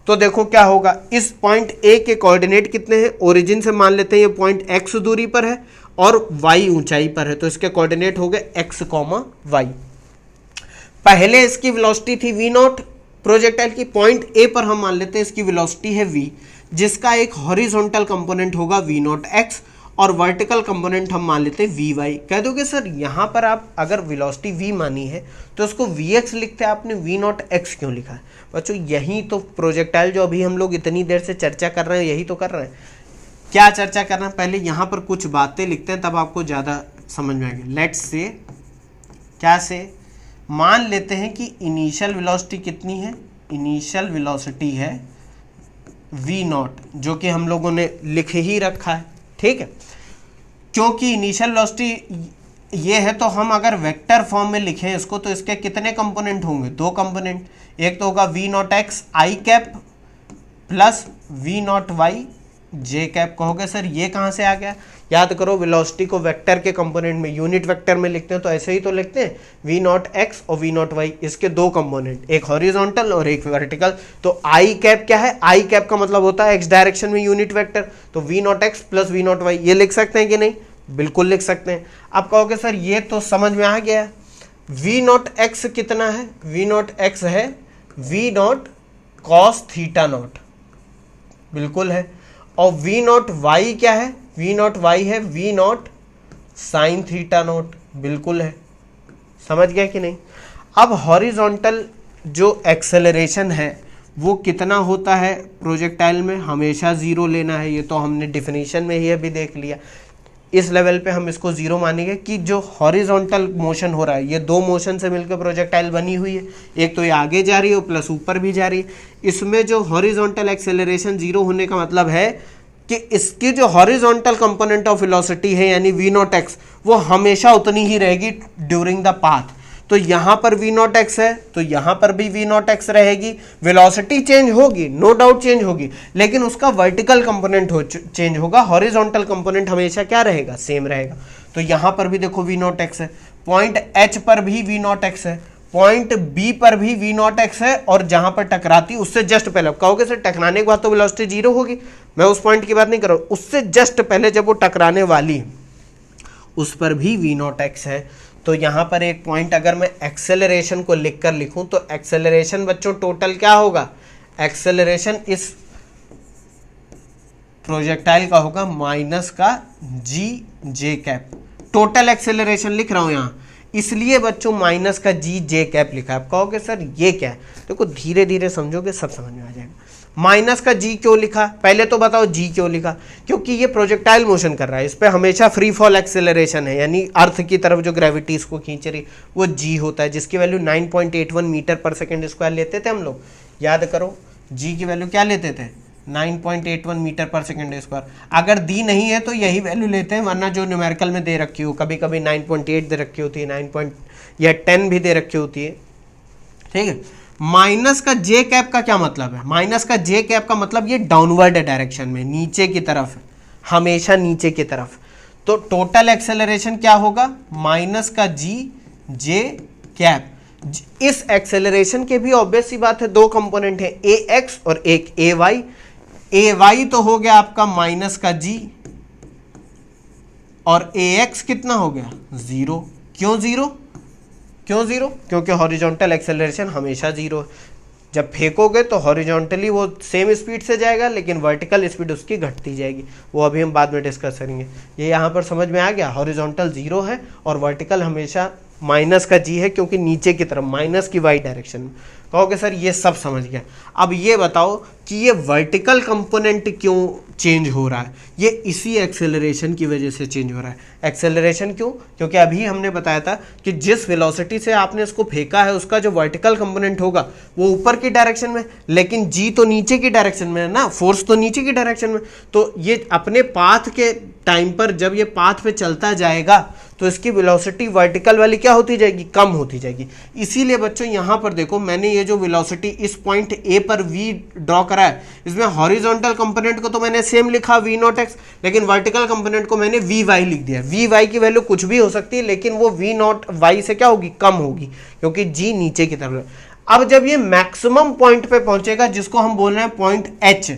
तो देखो क्या होगा, इस पॉइंट ए के कोऑर्डिनेट कितने हैं, ओरिजिन से मान लेते हैं ये पॉइंट एक्स दूरी पर है और वाई ऊंचाई पर है, तो इसके कोऑर्डिनेट हो गए एक्स कॉमा वाई। पहले इसकी वेलोसिटी थी वी नॉट प्रोजेक्टाइल की, पॉइंट ए पर हम मान लेते हैं इसकी वेलोसिटी है वी, जिसका एक हॉरिजॉन्टल कंपोनेंट होगा वी नॉट एक्स और वर्टिकल कंपोनेंट हम मान लेते हैं वी वाई। कह दोगे सर यहाँ पर आप अगर वेलोसिटी वी मानी है तो उसको वी एक्स लिखते हैं, आपने वी नॉट एक्स क्यों लिखा है? बच्चों यही तो प्रोजेक्टाइल जो अभी हम लोग इतनी देर से चर्चा कर रहे हैं यही तो कर रहे हैं। क्या चर्चा कर रहे हैं, पहले यहाँ पर कुछ बातें लिखते हैं तब आपको ज़्यादा समझ में आएगी। लेट्स से, क्या से, मान लेते हैं कि इनिशियल वेलोसिटी कितनी है, इनिशियल वेलोसिटी है वी नॉट, जो कि हम लोगों ने लिख ही रखा है, ठीक है। क्योंकि इनिशियल वेलोसिटी ये है तो हम अगर वेक्टर फॉर्म में लिखें इसको तो इसके कितने कंपोनेंट होंगे, दो कंपोनेंट। एक तो होगा v naught x i cap plus v naught y j cap. कहोगे सर ये कहाँ से आ गया, याद करो वेलोसिटी को वेक्टर के कंपोनेंट में, यूनिट वेक्टर में लिखते हैं तो ऐसे ही तो लिखते हैं, वी नॉट एक्स और वी नॉट वाई, इसके दो कंपोनेंट, एक हॉरिजॉन्टल और एक वर्टिकल। तो आई कैप क्या है, आई कैप का मतलब होता है एक्स डायरेक्शन में यूनिट वेक्टर, तो v naught x plus v naught y, ये लिख सकते हैं कि नहीं, बिल्कुल लिख सकते हैं। आप कहोगे सर ये तो समझ में आ गया, वी नॉट एक्स कितना है, वी नॉट एक्स है we naught cos theta naught, बिल्कुल है। और वी नॉट वाई क्या है, वी नॉट वाई है we naught sine theta naught, बिल्कुल है। समझ गया कि नहीं। अब हॉरिजॉन्टल जो एक्सेलरेशन है वो कितना होता है प्रोजेक्टाइल में, हमेशा ज़ीरो लेना है, ये तो हमने डिफिनीशन में ही अभी देख लिया। इस लेवल पे हम इसको ज़ीरो मानेंगे कि जो हॉरिजॉन्टल मोशन हो रहा है, ये दो मोशन से मिलकर प्रोजेक्टाइल बनी हुई है, एक तो ये आगे जा रही है और प्लस ऊपर भी जा रही है। इसमें जो हॉरिजॉन्टल एक्सेलरेशन ज़ीरो होने का मतलब है कि इसकी जो हॉरिजॉन्टल कंपोनेंट ऑफ वेलोसिटी है यानी वी नॉट एक्स, वो हमेशा उतनी ही रहेगी ड्यूरिंग द पाथ। तो यहाँ पर वी नॉट एक्स है तो यहाँ पर भी वी नॉट एक्स रहेगी। वेलोसिटी चेंज होगी, नो डाउट चेंज होगी, लेकिन उसका वर्टिकल कंपोनेंट चेंज होगा, हॉरिजॉन्टल कंपोनेंट हमेशा क्या रहेगा, सेम रहेगा। तो यहाँ पर भी देखो वी नॉट एक्स है, पॉइंट एच पर भी वी नॉट एक्स है, पॉइंट बी पर भी वी नॉट एक्स है, और जहां पर टकराती उससे जस्ट पहले, कहोगे सर टकराने के बाद तो वेलोसिटी जीरो होगी, मैं उस पॉइंट की बात नहीं कर रहा हूं, उससे जस्ट पहले जब वो टकराने वाली उस पर भी वी नॉट एक्स है। तो यहाँ पर एक पॉइंट अगर मैं एक्सेलरेशन को लिखकर लिखूं तो एक्सेलरेशन बच्चों टोटल क्या होगा, एक्सेलरेशन इस प्रोजेक्टाइल का होगा माइनस का जी जे कैप। टोटल एक्सेलरेशन लिख रहा हूं यहाँ, इसलिए बच्चों माइनस का जी जे कैप लिखा है। आप कहोगे सर ये क्या है, देखो धीरे धीरे समझोगे सब समझ में आ जाएगा। माइनस का जी क्यों लिखा, पहले तो बताओ जी क्यों लिखा, क्योंकि ये प्रोजेक्टाइल मोशन कर रहा है, इस पर हमेशा फ्री फॉल एक्सेलरेशन है, यानी अर्थ की तरफ जो ग्रेविटी इसको खींच रही वो जी होता है, जिसकी वैल्यू 9.81 मीटर पर सेकेंड स्क्वायर लेते थे हम लोग। याद करो जी की वैल्यू क्या लेते थे, 9.81 मीटर पर सेकेंड स्क्वायर। अगर दी नहीं है तो यही वैल्यू लेते हैं, वरना जो न्यूमेरिकल में दे रखी हो, कभी कभी 9.8 दे रखी होती है, 9 या 10 भी दे रखी होती है, ठीक है। माइनस का जे कैप का क्या मतलब है, माइनस का जे कैप का मतलब ये डाउनवर्ड डायरेक्शन में, नीचे की तरफ, हमेशा नीचे की तरफ। तो टोटल एक्सेलरेशन क्या होगा, माइनस का जी जे कैप। इस एक्सेलरेशन के भी ऑब्वियस सी बात है दो कंपोनेंट है, ए एक्स और एक ए वाई। ए वाई तो हो गया आपका माइनस का जी, और ए एक्स कितना हो गया, जीरो। क्यों जीरो, क्यों जीरो, क्योंकि हॉरिजॉन्टल एक्सेलरेशन हमेशा जीरो है। जब फेंकोगे तो हॉरिजॉन्टली वो सेम स्पीड से जाएगा, लेकिन वर्टिकल स्पीड उसकी घटती जाएगी, वो अभी हम बाद में डिस्कस करेंगे। ये यहाँ पर समझ में आ गया, हॉरिजॉन्टल जीरो है और वर्टिकल हमेशा माइनस का जी है, क्योंकि नीचे की तरफ माइनस की वाई डायरेक्शन में। कहोगे सर ये सब समझ गया, अब ये बताओ कि ये वर्टिकल कंपोनेंट क्यों चेंज हो रहा है। ये इसी एक्सेलरेशन की वजह से चेंज हो रहा है। एक्सेलरेशन क्यों, क्योंकि अभी हमने बताया था कि जिस वेलोसिटी से आपने इसको फेंका है उसका जो वर्टिकल कंपोनेंट होगा वो ऊपर की डायरेक्शन में, लेकिन जी तो नीचे की डायरेक्शन में है ना, फोर्स तो नीचे की डायरेक्शन में। तो ये अपने पाथ के टाइम पर जब ये पाथ पे चलता जाएगा तो इसकी वेलोसिटी वर्टिकल वाली क्या होती जाएगी, कम होती जाएगी। इसीलिए बच्चों यहाँ पर देखो, मैंने ये जो वेलोसिटी इस पॉइंट ए पर v ड्रॉ करा है, इसमें हॉरिजॉन्टल कंपोनेंट को तो मैंने सेम लिखा v नॉट एक्स, लेकिन वर्टिकल कंपोनेंट को मैंने वी वाई लिख दिया। वी वाई की वैल्यू कुछ भी हो सकती है, लेकिन वो v नॉट वाई से क्या होगी, कम होगी, क्योंकि g नीचे की तरफ है। अब जब ये मैक्सिमम पॉइंट पे पहुंचेगा, जिसको हम बोल रहे हैं पॉइंट h,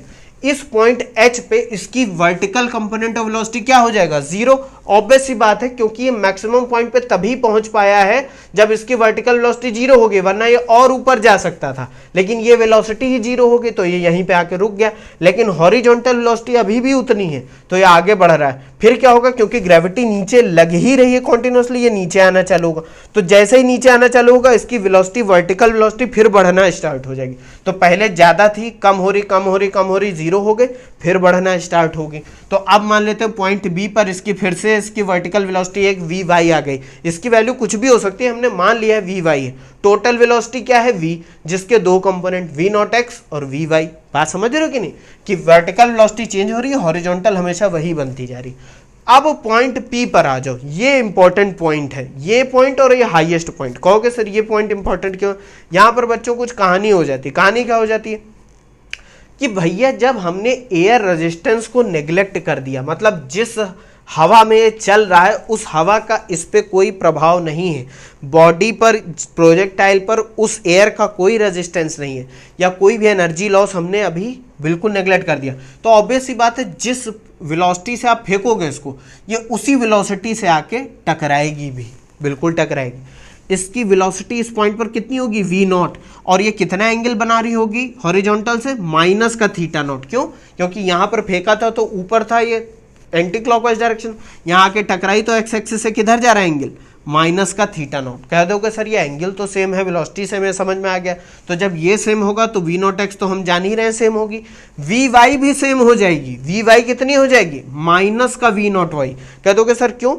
इस पॉइंट h पे इसकी वर्टिकल कंपोनेंट ऑफ वेलोसिटी क्या हो जाएगा, जीरो। ऑब्वियस सी बात है, क्योंकि ये मैक्सिमम पॉइंट पे तभी पहुंच पाया है जब इसकी वर्टिकल वेलोसिटी जीरो हो गई, वरना ये और ऊपर जा सकता था, लेकिन ये वेलोसिटी ही जीरो हो गई तो ये यहीं पे आके रुक गया। लेकिन हॉरिजॉन्टल वेलोसिटी अभी भी उतनी है तो ये आगे बढ़ रहा है। फिर क्या होगा, क्योंकि ग्रेविटी नीचे लग ही रही है कॉन्टिन्यूसली, ये नीचे आना चालू होगा। तो जैसे ही नीचे आना चालू होगा, इसकी वेलोसिटी, वर्टिकल वेलोसिटी फिर बढ़ना स्टार्ट हो जाएगी। तो पहले ज्यादा थी, कम हो रही, कम हो रही, कम हो रही, जीरो हो गए, फिर बढ़ना स्टार्ट होगी। तो अब मान लेते हैं पॉइंट बी पर इसकी फिर से इसकी वर्टिकल वेलोसिटी एक वी वाई आ गई। इसकी वैल्यू कुछ भी हो सकती है, हमने मान लिया है वी वाई है। टोटल वेलोसिटी क्या है, वी, जिसके दो कंपोनेंट वी नॉट एक्स और वी वाई। बात समझ रहे हो कि नहीं, कि वर्टिकल वेलोसिटी चेंज हो रही है, हॉरिजॉन्टल हमेशा वही बनती जा रही। अब पॉइंट पी पर आ जाओ, ये इंपॉर्टेंट पॉइंट है, ये पॉइंट और ये हाईएस्ट पॉइंट। कहोगे सर ये पॉइंट इंपॉर्टेंट क्यों, यहां पर बच्चों कुछ कहानी हो जाती है। कहानी क्या हो जाती है कि भैया जब हमने एयर रेजिस्टेंस को नेग्लेक्ट कर दिया, मतलब जिस हवा में ये चल रहा है उस हवा का इस पे कोई प्रभाव नहीं है, बॉडी पर, प्रोजेक्टाइल पर उस एयर का कोई रेजिस्टेंस नहीं है, या कोई भी एनर्जी लॉस हमने अभी बिल्कुल नेग्लेक्ट कर दिया, तो ऑब्वियस सी बात है जिस वेलोसिटी से आप फेंकोगे इसको, ये उसी वेलोसिटी से आके टकराएगी भी, बिल्कुल टकराएगी। इसकी वेलोसिटी इस पॉइंट पर कितनी होगी, वी नॉट, और ये कितना एंगल बना रही होगी हॉरिजॉन्टल से, माइनस का थीटा नॉट। क्यों, क्योंकि यहाँ पर फेंका था तो ऊपर था, ये एंटी क्लॉकवाइज डायरेक्शन, यहाँ आके टकराई तो एक्स एक्सिस से किधर जा रहा है एंगल, माइनस का थीटा नॉट। कह दोगे सर ये एंगल तो सेम है, वेलोसिटी सेम है, समझ में आ गया। तो जब ये सेम होगा तो वी नॉट एक्स तो हम जान ही रहे हैं सेम होगी, वी वाई भी सेम हो जाएगी। वी वाई कितनी हो जाएगी, माइनस का वी नॉट वाई। कह दोगे सर क्यों,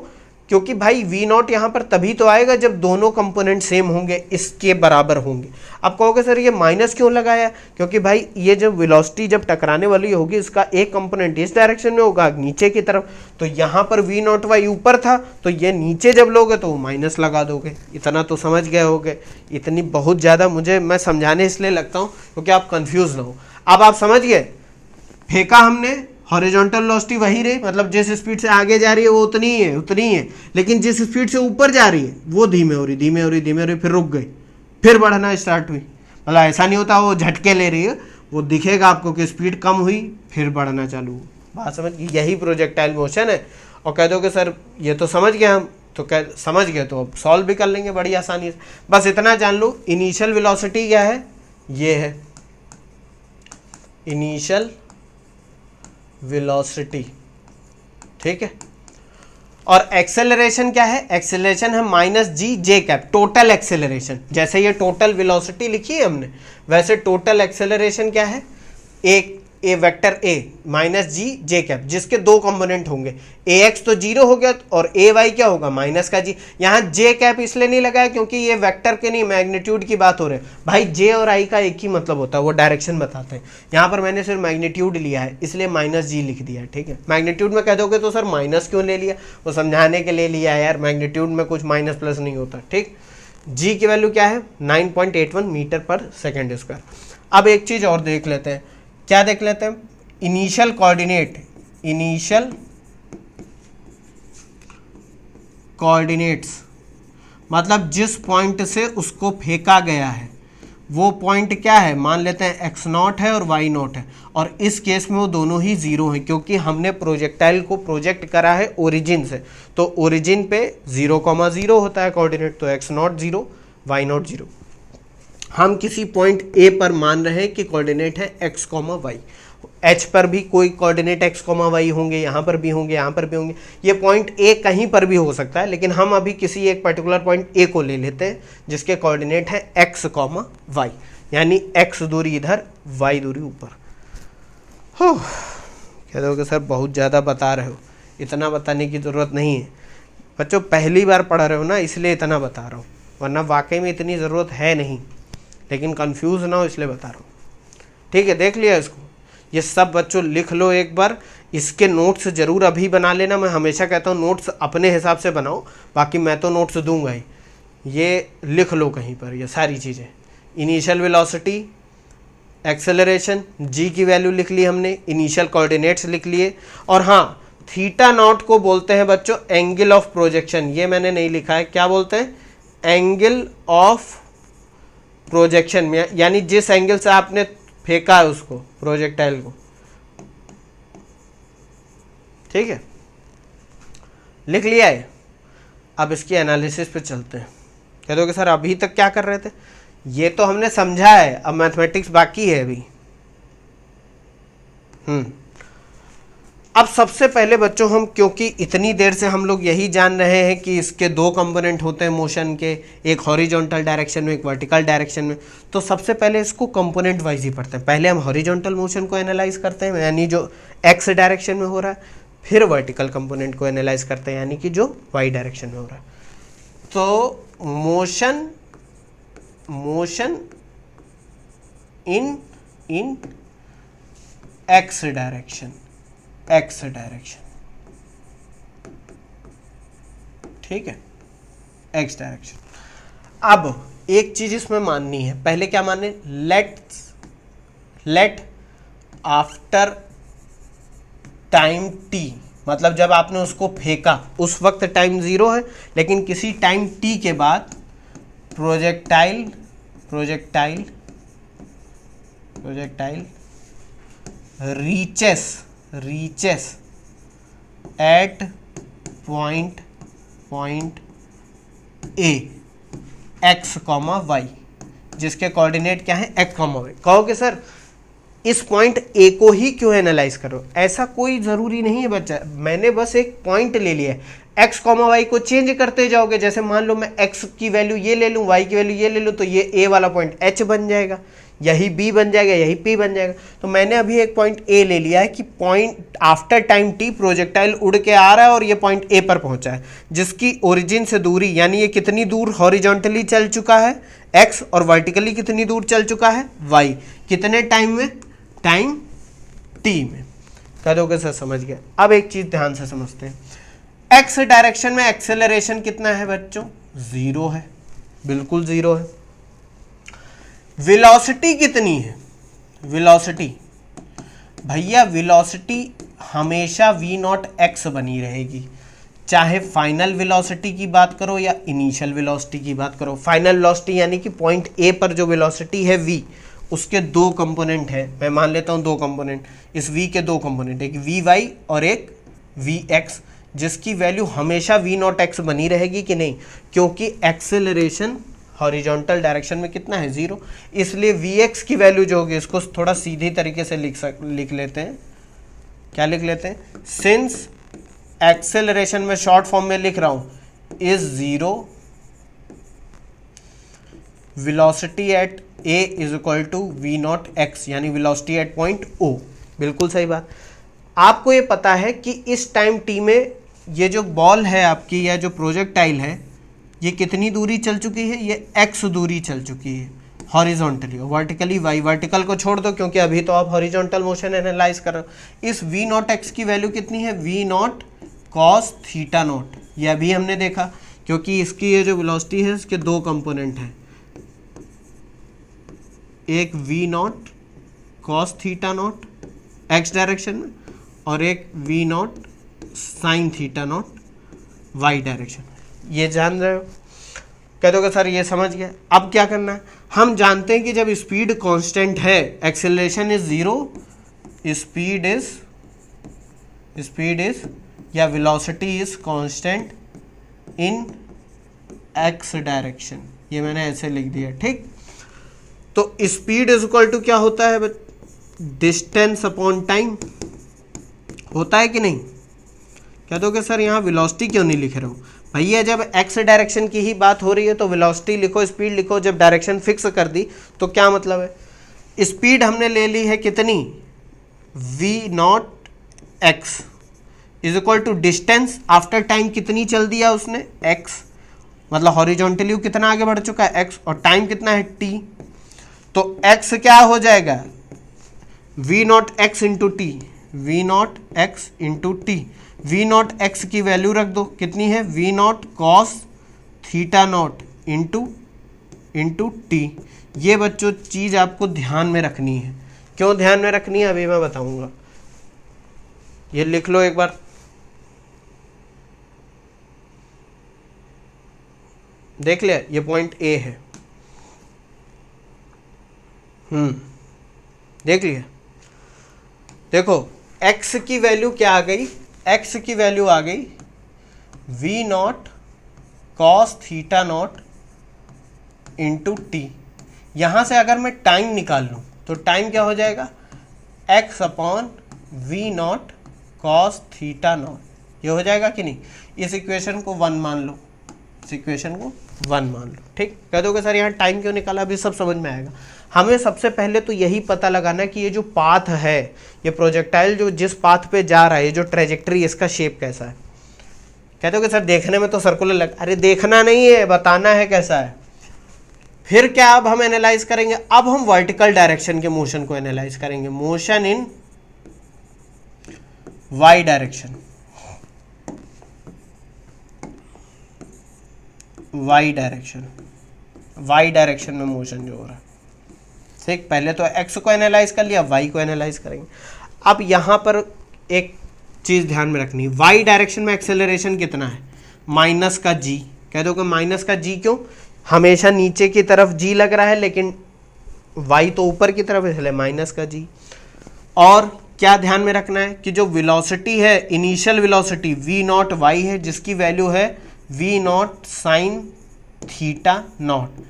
क्योंकि भाई वी नॉट यहाँ पर तभी तो आएगा जब दोनों कंपोनेंट सेम होंगे, इसके बराबर होंगे। अब कहोगे सर ये माइनस क्यों लगाया, क्योंकि भाई ये जब वेलोसिटी जब टकराने वाली होगी, इसका एक कंपोनेंट इस डायरेक्शन में होगा नीचे की तरफ, तो यहाँ पर वी नॉट वाई ऊपर था, तो ये नीचे जब लोगे तो माइनस लगा दोगे। इतना तो समझ गए होगे, इतनी बहुत ज़्यादा मैं समझाने इसलिए लगता हूँ क्योंकि आप कन्फ्यूज ना हो। अब आप समझ गए, फेंका हमने, हॉरिजॉन्टल वेलोसिटी वही रही, मतलब जिस स्पीड से आगे जा रही है वो उतनी ही है, लेकिन जिस स्पीड से ऊपर जा रही है वो धीमे हो रही, फिर रुक गई, फिर बढ़ना स्टार्ट हुई। मतलब ऐसा नहीं होता वो झटके ले रही है, वो दिखेगा आपको कि स्पीड कम हुई फिर बढ़ना चालू हुआ। बात समझ, यही प्रोजेक्टाइल मोशन है। और कह दो कि सर ये तो समझ गए हम, तो समझ गए तो अब सॉल्व भी कर लेंगे बड़ी आसानी से। बस इतना जान लो, इनिशियल वेलोसिटी क्या है, ये है इनिशियल वेलोसिटी, ठीक है। और एक्सेलरेशन क्या है, एक्सेलरेशन है minus g j cap, total acceleration. जैसे ये टोटल वेलोसिटी लिखी है हमने, वैसे टोटल एक्सेलरेशन क्या है, एक a vector a minus g j cap, जिसके दो कंपोनेंट होंगे, ए एक्स तो जीरो हो गया और ए वाई क्या होगा, माइनस का जी। यहाँ जे कैप इसलिए नहीं लगाया क्योंकि ये वेक्टर के नहीं, मैग्नीट्यूड की बात हो रही है। भाई जे और आई का एक ही मतलब होता है, वो डायरेक्शन बताते हैं। यहाँ पर मैंने सिर्फ मैग्नीट्यूड लिया है इसलिए माइनस जी लिख दिया, ठीक है। मैग्नीट्यूड में कह दोगे तो सर माइनस क्यों ले लिया, वो समझाने के लिए लिया है यार, मैग्नीट्यूड में कुछ माइनस प्लस नहीं होता, ठीक। जी की वैल्यू क्या है, 9.81 मीटर पर सेकेंड स्क्वायर। अब एक चीज़ और देख लेते हैं, क्या देख लेते हैं, इनिशियल कोऑर्डिनेट, इनिशियल कोऑर्डिनेट्स, मतलब जिस पॉइंट से उसको फेंका गया है वो पॉइंट क्या है, मान लेते हैं एक्स नॉट है और वाई नॉट है, और इस केस में वो दोनों ही जीरो हैं क्योंकि हमने प्रोजेक्टाइल को प्रोजेक्ट करा है ओरिजिन से, तो ओरिजिन पे 0,0 होता है कोऑर्डिनेट, तो x naught zero y naught zero. हम किसी पॉइंट ए पर मान रहे हैं कि कोऑर्डिनेट है एक्स कॉमा वाई, एच पर भी कोई कोऑर्डिनेट एक्स कॉमा वाई होंगे, यहाँ पर भी होंगे, यहाँ पर भी होंगे, ये पॉइंट ए कहीं पर भी हो सकता है, लेकिन हम अभी किसी एक पर्टिकुलर पॉइंट ए को ले लेते हैं जिसके कोऑर्डिनेट है एक्स कॉमा वाई, यानी एक्स दूरी इधर वाई दूरी ऊपर। हो कह दोगे सर बहुत ज़्यादा बता रहे हो, इतना बताने की ज़रूरत नहीं है बच्चों, पहली बार पढ़ रहे हो ना इसलिए इतना बता रहा हूँ, वरना वाकई में इतनी ज़रूरत है नहीं, लेकिन कंफ्यूज ना हो इसलिए बता रहा हूँ। ठीक है, देख लिया इसको, ये सब बच्चों लिख लो एक बार, इसके नोट्स ज़रूर अभी बना लेना। मैं हमेशा कहता हूँ नोट्स अपने हिसाब से बनाओ, बाकी मैं तो नोट्स दूंगा ही, ये लिख लो कहीं पर ये सारी चीज़ें। इनिशियल वेलोसिटी, एक्सेलरेशन, जी की वैल्यू लिख ली हमने, इनिशियल कोऑर्डिनेट्स लिख लिए, और हाँ थीटा नॉट को बोलते हैं बच्चों एंगल ऑफ प्रोजेक्शन, ये मैंने नहीं लिखा है, क्या बोलते हैं, एंगल ऑफ प्रोजेक्शन में, यानी जिस एंगल से आपने फेंका है उसको प्रोजेक्टाइल को। ठीक है, लिख लिया है, अब इसकी एनालिसिस पे चलते हैं। कह दोगे सर अभी तक क्या कर रहे थे, ये तो हमने समझा है, अब मैथमेटिक्स बाकी है अभी। अब सबसे पहले बच्चों हम, क्योंकि इतनी देर से हम लोग यही जान रहे हैं कि इसके दो कंपोनेंट होते हैं मोशन के, एक हॉरिजॉन्टल डायरेक्शन में एक वर्टिकल डायरेक्शन में, तो सबसे पहले इसको कंपोनेंट वाइज ही पढ़ते हैं। पहले हम हॉरिजॉन्टल मोशन को एनालाइज करते हैं, यानी जो एक्स डायरेक्शन में हो रहा है, फिर वर्टिकल कंपोनेंट को एनालाइज करते हैं, यानी कि जो वाई डायरेक्शन में हो रहा है। तो मोशन इन एक्स डायरेक्शन, ठीक है, एक्स डायरेक्शन। अब एक चीज इसमें माननी है, पहले क्या माने, लेट आफ्टर टाइम टी, मतलब जब आपने उसको फेंका उस वक्त टाइम 0 है, लेकिन किसी टाइम टी के बाद projectile reaches at point A x comma y, जिसके कोऑर्डिनेट क्या है एक्स कॉमा वाई। कहोगे सर इस पॉइंट ए को ही क्यों एनालाइज करो, ऐसा कोई ज़रूरी नहीं है बच्चा, मैंने बस एक पॉइंट ले लिया है, एक्स कॉमा वाई को चेंज करते जाओगे, जैसे मान लो मैं एक्स की वैल्यू ये ले लूँ, वाई की वैल्यू ये ले लूँ, तो ये ए वाला पॉइंट एच बन जाएगा, यही बी बन जाएगा, यही पी बन जाएगा। तो मैंने अभी एक पॉइंट ए ले लिया है कि point after time T projectile उड़ के आ रहा है और ये पॉइंट ए पर पहुंचा है, जिसकी ओरिजिन से दूरी, यानी ये कितनी दूर हॉरिजॉन्टली चल चुका है एक्स, और वर्टिकली कितनी दूर चल चुका है वाई, कितने टाइम में, टाइम टी में। कह दोगे सर समझ गया। अब एक चीज ध्यान से समझते हैं, एक्स डायरेक्शन में एक्सेलरेशन कितना है बच्चों, 0 है, बिल्कुल 0 है। वेलोसिटी कितनी है, वेलोसिटी भैया वेलोसिटी हमेशा v नॉट एक्स बनी रहेगी, चाहे फाइनल वेलोसिटी की बात करो या इनिशियल वेलोसिटी की बात करो। फाइनल वेलोसिटी यानी कि पॉइंट ए पर जो वेलोसिटी है v, उसके दो कंपोनेंट है, मैं मान लेता हूँ दो कंपोनेंट, इस v के दो कंपोनेंट, एक वी वाई और एक वी एक्स, जिसकी वैल्यू हमेशा v नॉट एक्स बनी रहेगी कि नहीं, क्योंकि एक्सेलरेशन हॉरिजॉन्टल डायरेक्शन में कितना है 0, इसलिए vx की वैल्यू जो होगी, इसको थोड़ा सीधी तरीके से लिख लेते हैं, क्या लिख लेते हैं, सिंस एक्सेलरेशन में शॉर्ट फॉर्म में लिख रहा हूं is 0, velocity at a is equal to we naught x, यानी वेलोसिटी एट पॉइंट O। बिल्कुल सही बात। आपको ये पता है कि इस टाइम t में ये जो बॉल है आपकी या जो प्रोजेक्टाइल है, ये कितनी दूरी चल चुकी है, ये x दूरी चल चुकी है हॉरिजॉन्टली, वर्टिकली y, वर्टिकल को छोड़ दो क्योंकि अभी तो आप हॉरिजॉन्टल मोशन एनालाइज कर रहे हो। इस v नॉट x की वैल्यू कितनी है, v not cos theta naught, ये अभी हमने देखा, क्योंकि इसकी ये जो वेलोसिटी है इसके दो कंपोनेंट हैं, एक v not cos theta not x direction में और एक v naught sine theta naught y direction में। ये जान रहे हो? कह दोगे सर ये समझ गया। अब क्या करना है, हम जानते हैं कि जब स्पीड कांस्टेंट है, acceleration is zero, speed is या velocity is constant in x direction, ये मैंने ऐसे लिख दिया, ठीक। तो स्पीड इज इक्वल टू क्या होता है, डिस्टेंस अपॉन टाइम होता है कि नहीं? कह दोगे सर यहाँ वेलोसिटी क्यों नहीं लिख रहे हो? भैया जब एक्स डायरेक्शन की ही बात हो रही है तो वेलोसिटी लिखो, स्पीड लिखो। जब डायरेक्शन फिक्स कर दी तो क्या मतलब है, स्पीड हमने ले ली है कितनी, v naught x is equal to distance after time कितनी चल दिया उसने, x, मतलब हॉरिजॉन्टली कितना आगे बढ़ चुका है x, और टाइम कितना है t। तो x क्या हो जाएगा, v naught x into t, v naught x into t. V naught x की वैल्यू रख दो, कितनी है, we naught cos theta naught into t. ये बच्चों चीज़ आपको ध्यान में रखनी है। क्यों ध्यान में रखनी है अभी मैं बताऊंगा, ये लिख लो एक बार। देख लिया, ये पॉइंट ए है, देख लिया। देखो x की वैल्यू क्या आ गई, x की वैल्यू आ गई v not cos theta naught into T. यहां से अगर मैं टाइम निकाल लूं तो टाइम क्या हो जाएगा, x upon v naught cos theta naught. ये हो जाएगा कि नहीं? इस इक्वेशन को 1 मान लो, इस इक्वेशन को 1 मान लो, ठीक। कह दोगे सर यहाँ टाइम क्यों निकाला, अभी सब समझ में आएगा। हमें सबसे पहले तो यही पता लगाना कि ये जो पाथ है, ये प्रोजेक्टाइल जो जिस पाथ पे जा रहा है, ये जो ट्रेजेक्ट्री, इसका शेप कैसा है। कहते हो कि सर देखने में तो सर्कुलर लग, अरे देखना नहीं है, बताना है कैसा है। फिर क्या अब हम एनालाइज करेंगे, अब हम वर्टिकल डायरेक्शन के मोशन को एनालाइज करेंगे, motion in y direction, y direction में मोशन जो हो रहा है, ठीक। पहले तो एक्स को एनालाइज कर लिया, वाई को एनालाइज करेंगे। अब यहां पर एक चीज ध्यान में रखनी है, वाई डायरेक्शन में एक्सेलरेशन कितना है, माइनस का जी। कह दो कि माइनस का जी क्यों, हमेशा नीचे की तरफ जी लग रहा है लेकिन वाई तो ऊपर की तरफ है, इसलिए माइनस का जी। और क्या ध्यान में रखना है कि जो वेलोसिटी है, initial velocity v naught y है, जिसकी वैल्यू है we naught sine theta naught.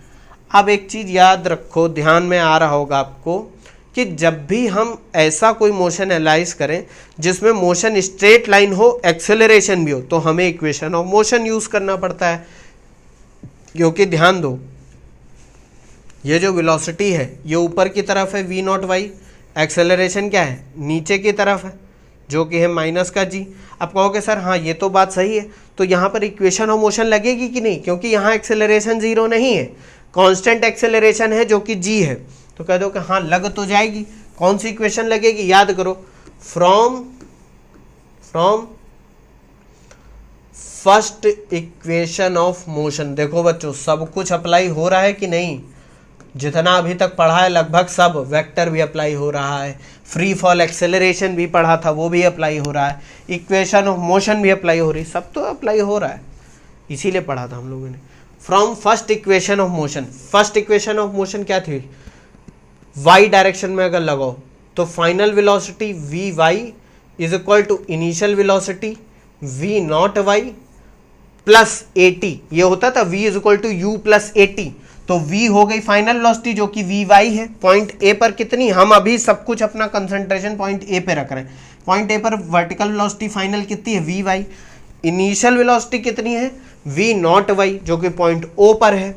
अब एक चीज याद रखो, ध्यान में आ रहा होगा आपको, कि जब भी हम ऐसा कोई मोशन एनालाइज करें जिसमें मोशन स्ट्रेट लाइन हो, एक्सेलरेशन भी हो, तो हमें इक्वेशन ऑफ मोशन यूज करना पड़ता है। क्योंकि ध्यान दो, ये जो वेलोसिटी है ये ऊपर की तरफ है वी नॉट वाई, एक्सेलरेशन क्या है, नीचे की तरफ है जो कि है माइनस का जी। अब कहोगे सर हाँ ये तो बात सही है, तो यहाँ पर इक्वेशन ऑफ मोशन लगेगी कि नहीं, क्योंकि यहाँ एक्सेलरेशन जीरो नहीं है, कांस्टेंट एक्सेलरेशन है जो कि जी है। तो कह दो कि हाँ लग तो जाएगी। कौन सी इक्वेशन लगेगी, याद करो, from first equation of motion. देखो बच्चों सब कुछ अप्लाई हो रहा है कि नहीं, जितना अभी तक पढ़ा है लगभग सब, वेक्टर भी अप्लाई हो रहा है, फ्री फॉल एक्सेलरेशन भी पढ़ा था वो भी अप्लाई हो रहा है, इक्वेशन ऑफ मोशन भी अप्लाई हो रही है, सब तो अप्लाई हो रहा है, इसीलिए पढ़ा था हम लोगों ने। From first equation of motion, first equation of motion क्या थी, वाई डायरेक्शन में अगर लगाओ तो final velocity v Y is equal to initial velocity v naught y plus a t. ये होता था v is equal to u plus a t. तो v हो गई फाइनल वेलोसिटी जो कि वी वाई है, पॉइंट ए पर कितनी, हम अभी सब कुछ अपना कंसंट्रेशन पॉइंट ए पे रख रहे हैं, पॉइंट ए पर वर्टिकल वेलोसिटी फाइनल कितनी है, वी वाई। इनिशियल वेलोसिटी कितनी है, वी नॉट वाई जो कि पॉइंट ओ पर है,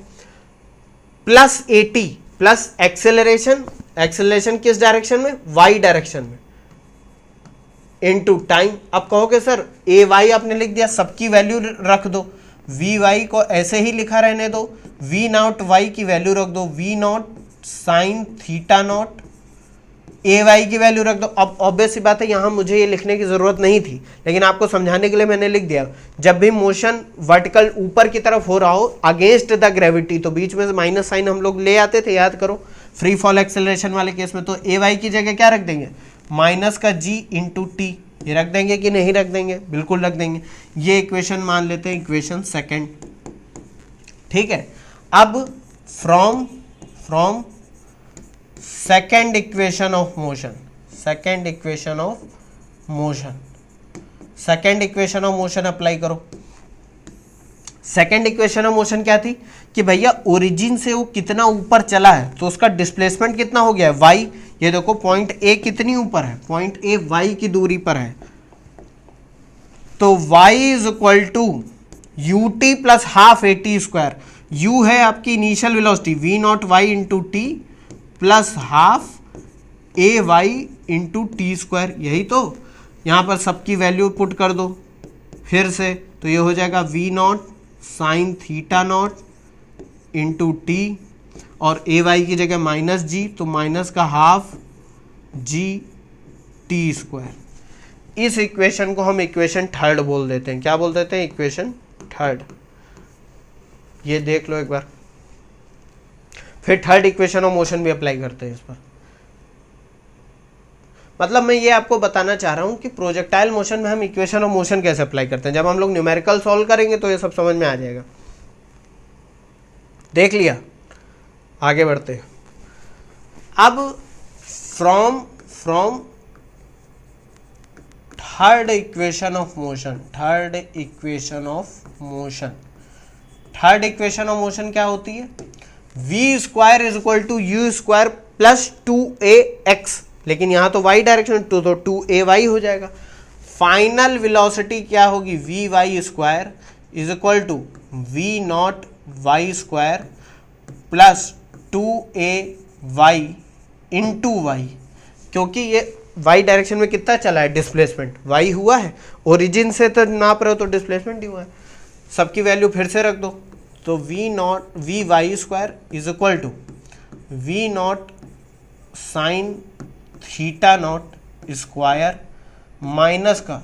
plus a T plus acceleration, acceleration किस डायरेक्शन में, वाई डायरेक्शन में, इनटू टाइम। अब कहोगे सर ए वाई आपने लिख दिया, सबकी वैल्यू रख दो, वी वाई को ऐसे ही लिखा रहने दो, वी नॉट वाई की वैल्यू रख दो v naught sine theta naught, a y की वैल्यू रख दो। अब ऑब्वियस सी बात है यहाँ मुझे ये लिखने की जरूरत नहीं थी, लेकिन आपको समझाने के लिए मैंने लिख दिया। जब भी मोशन वर्टिकल ऊपर की तरफ हो रहा हो अगेंस्ट द ग्रेविटी, तो बीच में से माइनस साइन हम लोग ले आते थे, याद करो फ्री फॉल एक्सेलरेशन वाले केस में। तो ए वाई की जगह क्या रख देंगे, माइनस का जी इंटू टी, ये रख देंगे कि नहीं रख देंगे, बिल्कुल रख देंगे। ये इक्वेशन मान लेते हैं इक्वेशन सेकंड। ठीक है, अब from second equation of motion, second equation of motion apply करो। सेकंड इक्वेशन ऑफ मोशन क्या थी कि भैया ओरिजिन से वो कितना ऊपर चला है तो उसका डिस्प्लेसमेंट कितना हो गया है, y। ये देखो पॉइंट ए कितनी ऊपर है, पॉइंट ए y की दूरी पर है, तो y is equal to u t plus half a t square. U है आपकी initial velocity v naught y into t plus half a y into t square, यही तो। यहाँ पर सबकी वैल्यू पुट कर दो फिर से, तो ये हो जाएगा v naught sine theta naught into T, और ए वाई की जगह माइनस जी, तो माइनस का हाफ जी टी स्क्वायर। इस इक्वेशन को हम इक्वेशन थर्ड बोल देते हैं। क्या बोल देते हैं? Equation third. ये देख लो एक बार। फिर थर्ड इक्वेशन ऑफ मोशन भी अप्लाई करते हैं इस पर। मतलब मैं ये आपको बताना चाह रहा हूं कि प्रोजेक्टाइल मोशन में हम इक्वेशन ऑफ मोशन कैसे अप्लाई करते हैं। जब हम लोग न्यूमेरिकल सॉल्व करेंगे तो ये सब समझ में आ जाएगा। देख लिया, आगे बढ़ते हैं। अब from third equation of motion, third equation of motion क्या होती है? v square is equal to you square plus 2ax, लेकिन यहां तो y डायरेक्शन तो 2ay हो जाएगा। फाइनल वेलोसिटी क्या होगी? vy square is equal to v naught y square plus 2ay into y, क्योंकि ये y डायरेक्शन में कितना चला है डिस्प्लेसमेंट, y हुआ है। ओरिजिन से तो नाप रहे हो तो डिस्प्लेसमेंट ही हुआ है। सबकी वैल्यू फिर से रख दो, तो v Y square is equal to we naught sine theta naught square minus का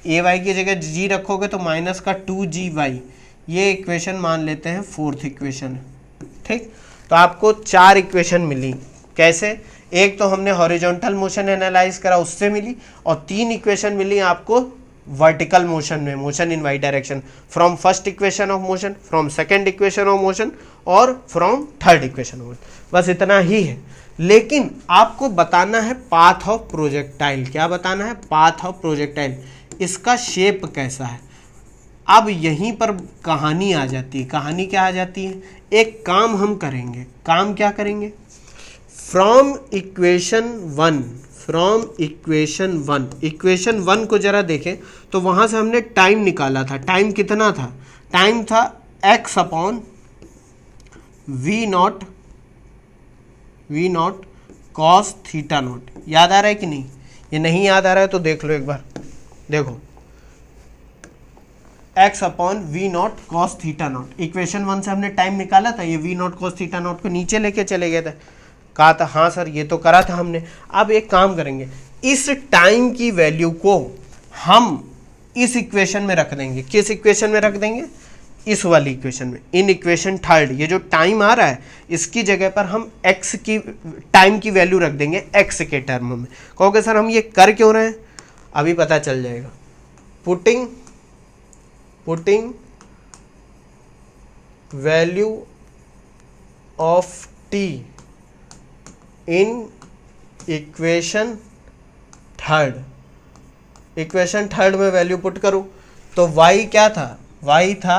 ए वाई की जगह जी रखोगे तो माइनस का 2gy। ये इक्वेशन मान लेते हैं फोर्थ इक्वेशन है। ठीक, तो आपको 4 इक्वेशन मिली। कैसे? एक तो हमने हॉरिजॉन्टल मोशन एनालाइज करा उससे मिली, और 3 इक्वेशन मिली आपको वर्टिकल मोशन में, motion in y direction, from first equation of motion, from second equation of motion और from third equation of motion. बस इतना ही है। लेकिन आपको बताना है पाथ ऑफ प्रोजेक्टाइल। क्या बताना है? पाथ ऑफ प्रोजेक्टाइल, इसका शेप कैसा है। अब यहीं पर कहानी आ जाती है। कहानी क्या आ जाती है? एक काम हम करेंगे। काम क्या करेंगे? फ्रॉम इक्वेशन वन को जरा देखें तो वहां से हमने टाइम निकाला था। टाइम कितना था? टाइम था x upon v naught cos theta naught. याद आ रहा है कि नहीं? ये नहीं याद आ रहा है तो देख लो एक बार। देखो, x upon v naught cos theta naught. Equation 1 से हमने टाइम निकाला था। ये we naught cos theta naught को नीचे लेके चले गए थे। कहा था हाँ सर ये तो करा था हमने। अब एक काम करेंगे, इस टाइम की वैल्यू को हम इस इक्वेशन में रख देंगे। किस इक्वेशन में रख देंगे? इस वाली इक्वेशन में, इन इक्वेशन थर्ड। ये जो टाइम आ रहा है इसकी जगह पर हम x की टाइम की वैल्यू रख देंगे x के टर्म में। कहोगे सर हम ये कर क्यों रहे हैं? अभी पता चल जाएगा। Putting value of t in equation third में वैल्यू पुट करूं तो y क्या था? y था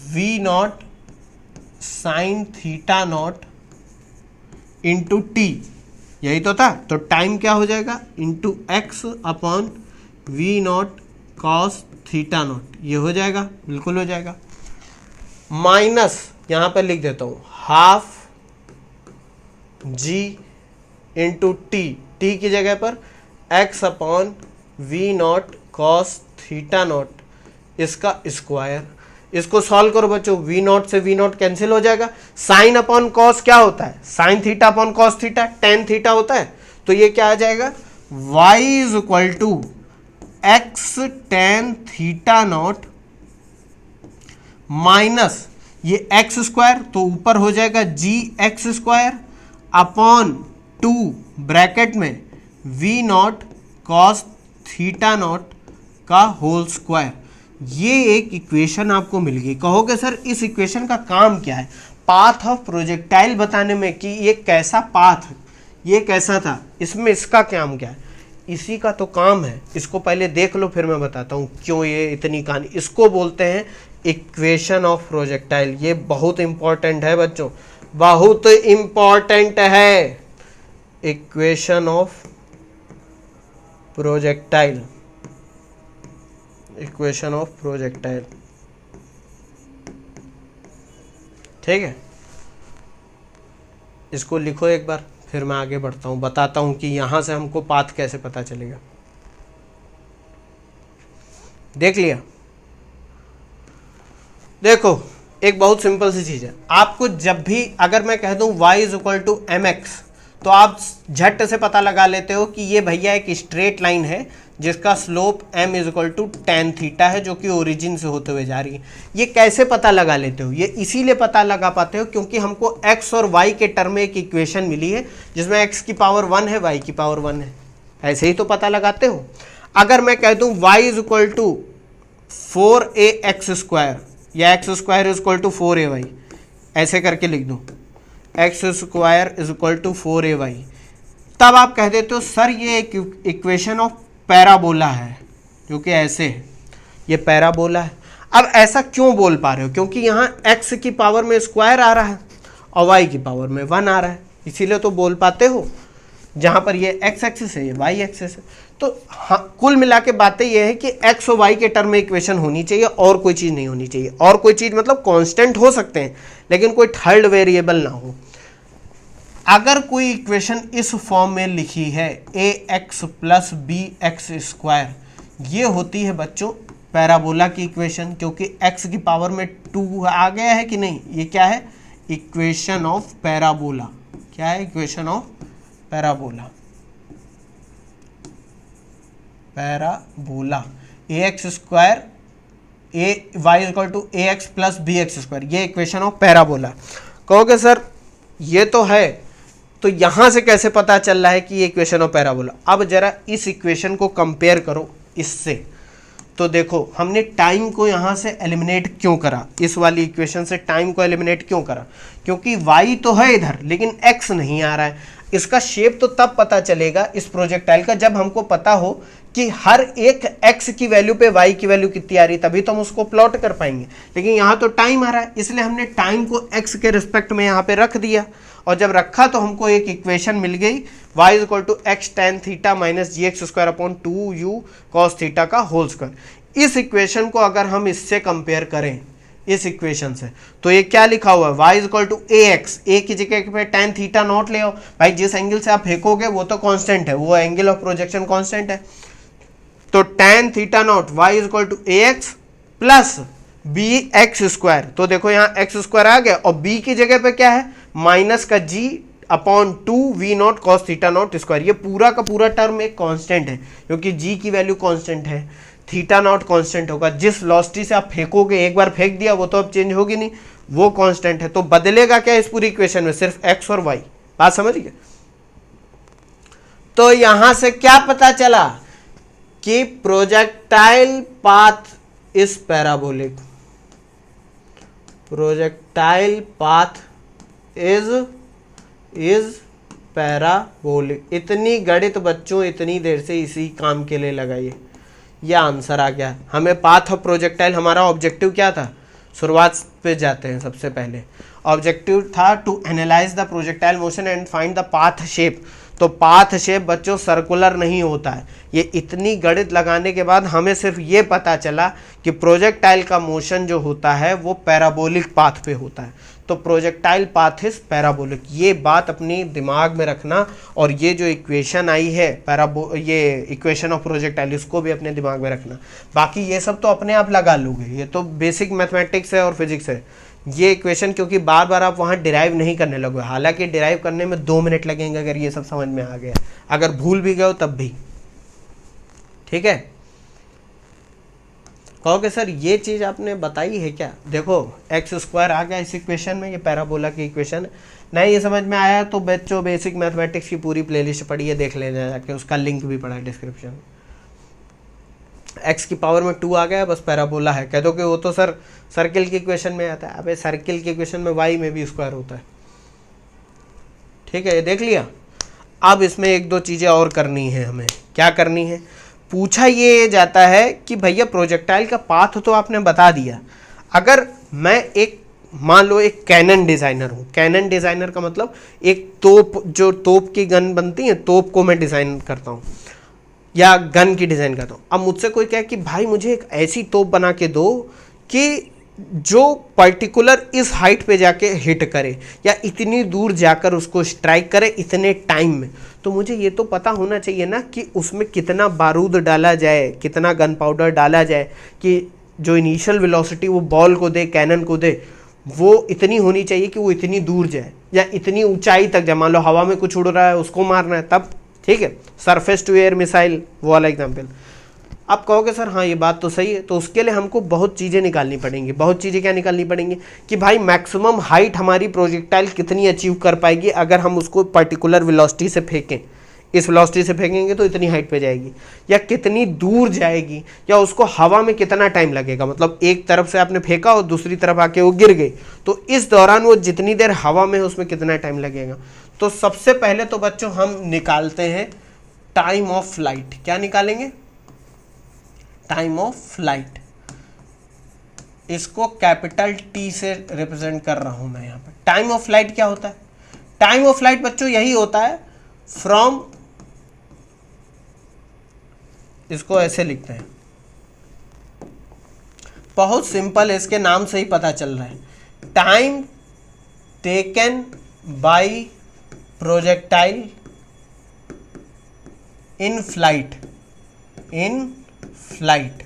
v naught sine theta naught into t, यही तो था। तो टाइम क्या हो जाएगा? Into x upon v naught cos theta naught. ये हो जाएगा, बिल्कुल हो जाएगा। माइनस यहां पर लिख देता हूं हाफ जी इंटू टी की जगह पर x upon v naught cos theta naught, इसका स्क्वायर। इसको सॉल्व करो बच्चों, वी नॉट से वी नॉट कैंसिल हो जाएगा। साइन अपॉन कॉस क्या होता है? Sine theta upon cos theta, tan theta होता है। तो ये क्या आ जाएगा? y is equal to x tan theta naught minus ये एक्स स्क्वायर, तो ऊपर हो जाएगा g x square upon 2 bracket में v naught cos theta naught का होल स्क्वायर। ये एक इक्वेशन आपको मिल गई। कहोगे सर इस इक्वेशन का काम क्या है? पाथ ऑफ प्रोजेक्टाइल बताने में कि ये कैसा पाथ, ये कैसा था, इसमें इसका काम क्या है? इसी का तो काम है। इसको पहले देख लो फिर मैं बताता हूँ क्यों ये इतनी कहानी। इसको बोलते हैं इक्वेशन ऑफ प्रोजेक्टाइल। ये बहुत इंपॉर्टेंट है बच्चों, बहुत इंपॉर्टेंट है। Equation of projectile, equation of projectile, ठीक है। इसको लिखो एक बार, फिर मैं आगे बढ़ता हूँ, बताता हूँ कि यहाँ से हमको पाथ कैसे पता चलेगा। देख लिया? देखो एक बहुत सिंपल सी चीज़ है। आपको जब भी अगर मैं कह दूँ y is equal to m x, तो आप झट से पता लगा लेते हो कि ये भैया एक स्ट्रेट लाइन है जिसका slope m is equal to tan theta है, जो कि ओरिजिन से होते हुए जा रही है। ये कैसे पता लगा लेते हो? ये इसीलिए पता लगा पाते हो क्योंकि हमको x और y के टर्म में एक इक्वेशन मिली है जिसमें x की पावर 1 है, y की पावर 1 है। ऐसे ही तो पता लगाते हो। अगर मैं कह दूं y is equal to 4ax square या x square is equal to 4ay, ऐसे करके लिख दूं x square is equal to 4ay, तब आप कह देते हो सर ये एक इक्वेशन ऑफ पैराबोला है, जो कि ऐसे है, ये पैराबोला है। अब ऐसा क्यों बोल पा रहे हो? क्योंकि यहाँ x की पावर में स्क्वायर आ रहा है और y की पावर में 1 आ रहा है, इसीलिए तो बोल पाते हो। जहाँ पर ये x एक्सिस है, ये y एक्सिस है। तो हाँ, कुल मिला के बातें ये है कि x और y के टर्म में इक्वेशन होनी चाहिए और कोई चीज़ नहीं होनी चाहिए। और कोई चीज़ मतलब कांस्टेंट हो सकते हैं लेकिन कोई थर्ड वेरिएबल ना हो। अगर कोई इक्वेशन इस फॉर्म में लिखी है ax plus b x square, ये होती है बच्चों पैराबोला की इक्वेशन, क्योंकि x की पावर में 2 आ गया है कि नहीं। ये क्या है? Equation of parabola. क्या है? Equation of parabola. Parabola ax square y equal to ax plus b x square, ये इक्वेशन ऑफ पैराबोला। कहोगे सर ये तो है, तो यहां से कैसे पता चल रहा है कि ये इक्वेशन ऑफ पैराबोला? अब जरा इस इक्वेशन को कंपेयर करो इससे, तो देखो हमने टाइम को यहां से एलिमिनेट क्यों करा, इस वाली इक्वेशन से टाइम को एलिमिनेट क्यों करा? क्योंकि y तो है इधर लेकिन x नहीं आ रहा है। इसका शेप तो तब पता चलेगा इस प्रोजेक्टाइल का जब हमको पता हो कि हर एक x की वैल्यू पे y की वैल्यू कितनी आ रही, तभी तो हम उसको प्लॉट कर पाएंगे। लेकिन यहाँ तो टाइम आ रहा है, इसलिए हमने टाइम को x के रिस्पेक्ट में यहाँ पे रख दिया, और जब रखा तो हमको एक इक्वेशन मिल गई y is equal to x tan theta minus g x square upon 2u cos theta का होल स्क्वायर। इस इक्वेशन को अगर हम इससे कंपेयर करें, इस इक्वेशन से, तो ये क्या लिखा हुआ है? y is equal to a x, a की जगह पे टेन थीटा नॉट ले आओ भाई, जिस एंगल से आप फेंकोगे वो तो कांस्टेंट है, वो एंगल ऑफ प्रोजेक्शन कांस्टेंट है। तो tan theta naught y is equal to a x plus b x square, तो देखो यहाँ एक्स स्क्वायर आ गया और b की जगह पे क्या है? माइनस का g upon 2v not cos theta naught square. ये पूरा का पूरा टर्म एक कांस्टेंट है क्योंकि g की वैल्यू कांस्टेंट है, थीटा नॉट कांस्टेंट होगा। जिस वेलोसिटी से आप फेंकोगे, एक बार फेंक दिया वो तो अब चेंज होगी नहीं, वो कांस्टेंट है। तो बदलेगा क्या इस पूरी इक्वेशन में? सिर्फ x और y। बात समझिए? तो यहां से क्या पता चला कि projectile path is parabolic, projectile path is parabolic. इतनी गणित बच्चों इतनी देर से इसी काम के लिए लगाइए, यह आंसर आ गया। हमें पाथ ऑफ प्रोजेक्टाइल, हमारा ऑब्जेक्टिव क्या था? शुरुआत पे जाते हैं। सबसे पहले ऑब्जेक्टिव था to analyse the projectile motion and find the path shape. तो पाथ शेप बच्चों सर्कुलर नहीं होता है। ये इतनी गणित लगाने के बाद हमें सिर्फ ये पता चला कि प्रोजेक्टाइल का मोशन जो होता है वो पैराबोलिक पाथ पे होता है। तो प्रोजेक्टाइल पाथ इज पैराबोलिक, ये बात अपनी दिमाग में रखना। और ये जो इक्वेशन आई है ये इक्वेशन ऑफ प्रोजेक्टाइल, इसको भी अपने दिमाग में रखना। बाकी ये सब तो अपने आप लगा लोगे, ये तो बेसिक मैथमेटिक्स है और फिजिक्स है। ये इक्वेशन क्योंकि बार बार आप वहाँ डिराइव नहीं करने लगोगे, हालांकि डिराइव करने में 2 मिनट लगेंगे अगर ये सब समझ में आ गया। अगर भूल भी गए हो तब भी ठीक है। कहोगे सर ये चीज़ आपने बताई है क्या? देखो एक्स स्क्वायर आ गया इस इक्वेशन में, ये पैराबोला की इक्वेशन है। नहीं ये समझ में आया तो बच्चों बेसिक मैथमेटिक्स की पूरी प्लेलिस्ट पढ़ी है, देख लेना जाके, उसका लिंक भी पड़ा है डिस्क्रिप्शन में। एक्स की पावर में 2 आ गया, बस पैराबोला है। कह दो कि वो तो सर सर्किल के इक्वेशन में आता है। अबे सर्किल के इक्वेशन में वाई में भी स्क्वायर होता है। ठीक है, ये देख लिया। अब इसमें एक दो चीज़ें और करनी है हमें। क्या करनी है? पूछा ये जाता है कि भैया प्रोजेक्टाइल का पाथ तो आपने बता दिया, अगर मैं एक मान लो एक कैनन डिज़ाइनर हूँ। कैनन डिज़ाइनर का मतलब एक तोप, जो तोप की गन बनती है, तोप को मैं डिज़ाइन करता हूँ या गन की डिज़ाइन करता हूँ। अब मुझसे कोई कहे कि भाई मुझे एक ऐसी तोप बना के दो कि जो पर्टिकुलर इस हाइट पे जाके हिट करे या इतनी दूर जाकर उसको स्ट्राइक करे इतने टाइम में, तो मुझे ये तो पता होना चाहिए ना कि उसमें कितना बारूद डाला जाए, कितना गन पाउडर डाला जाए कि जो इनिशियल वेलोसिटी वो बॉल को दे, कैनन को दे, वो इतनी होनी चाहिए कि वो इतनी दूर जाए या इतनी ऊंचाई तक जाए। मान लो हवा में कुछ उड़ रहा है, उसको मारना है तब, ठीक है, सरफेस टू एयर मिसाइल वो वाला एग्जाम्पल। आप कहोगे सर हाँ ये बात तो सही है, तो उसके लिए हमको बहुत चीज़ें निकालनी पड़ेंगी। बहुत चीज़ें क्या निकालनी पड़ेंगी कि भाई मैक्सिमम हाइट हमारी प्रोजेक्टाइल कितनी अचीव कर पाएगी अगर हम उसको पर्टिकुलर वेलोसिटी से फेंकें। इस वेलोसिटी से फेंकेंगे तो इतनी हाइट पे जाएगी, या कितनी दूर जाएगी, या उसको हवा में कितना टाइम लगेगा। मतलब एक तरफ से आपने फेंका और दूसरी तरफ आके वो गिर गई, तो इस दौरान वो जितनी देर हवा में है उसमें कितना टाइम लगेगा। तो सबसे पहले तो बच्चों हम निकालते हैं टाइम ऑफ फ्लाइट। क्या निकालेंगे? Time of flight. इसको कैपिटल टी से रिप्रेजेंट कर रहा हूं मैं यहां पर। टाइम ऑफ फ्लाइट क्या होता है? टाइम ऑफ फ्लाइट बच्चों यही होता है फ्रॉम, इसको ऐसे लिखते हैं, बहुत सिंपल है, इसके नाम से ही पता चल रहा है। Time taken by projectile in flight, in flight.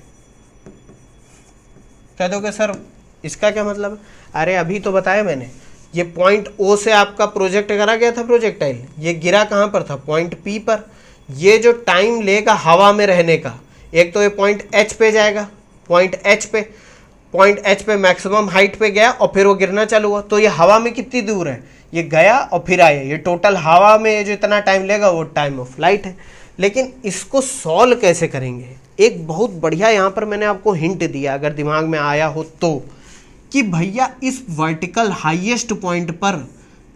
कह दोगे सर इसका क्या मतलब है? अरे अभी तो बताया मैंने, ये पॉइंट ओ से आपका प्रोजेक्ट करा गया था प्रोजेक्टाइल, ये गिरा कहाँ पर था? पॉइंट पी पर। ये जो टाइम लेगा हवा में रहने का, एक तो ये पॉइंट एच पे जाएगा, पॉइंट एच पे मैक्सिमम हाइट पे गया और फिर वो गिरना चालू हुआ, तो ये हवा में कितनी दूर है? ये गया और फिर आया, ये टोटल हवा में जो इतना टाइम लेगा वो टाइम ऑफ फ्लाइट है। लेकिन इसको सॉल्व कैसे करेंगे? एक बहुत बढ़िया यहाँ पर मैंने आपको हिंट दिया, अगर दिमाग में आया हो तो, कि भैया इस वर्टिकल हाईएस्ट पॉइंट पर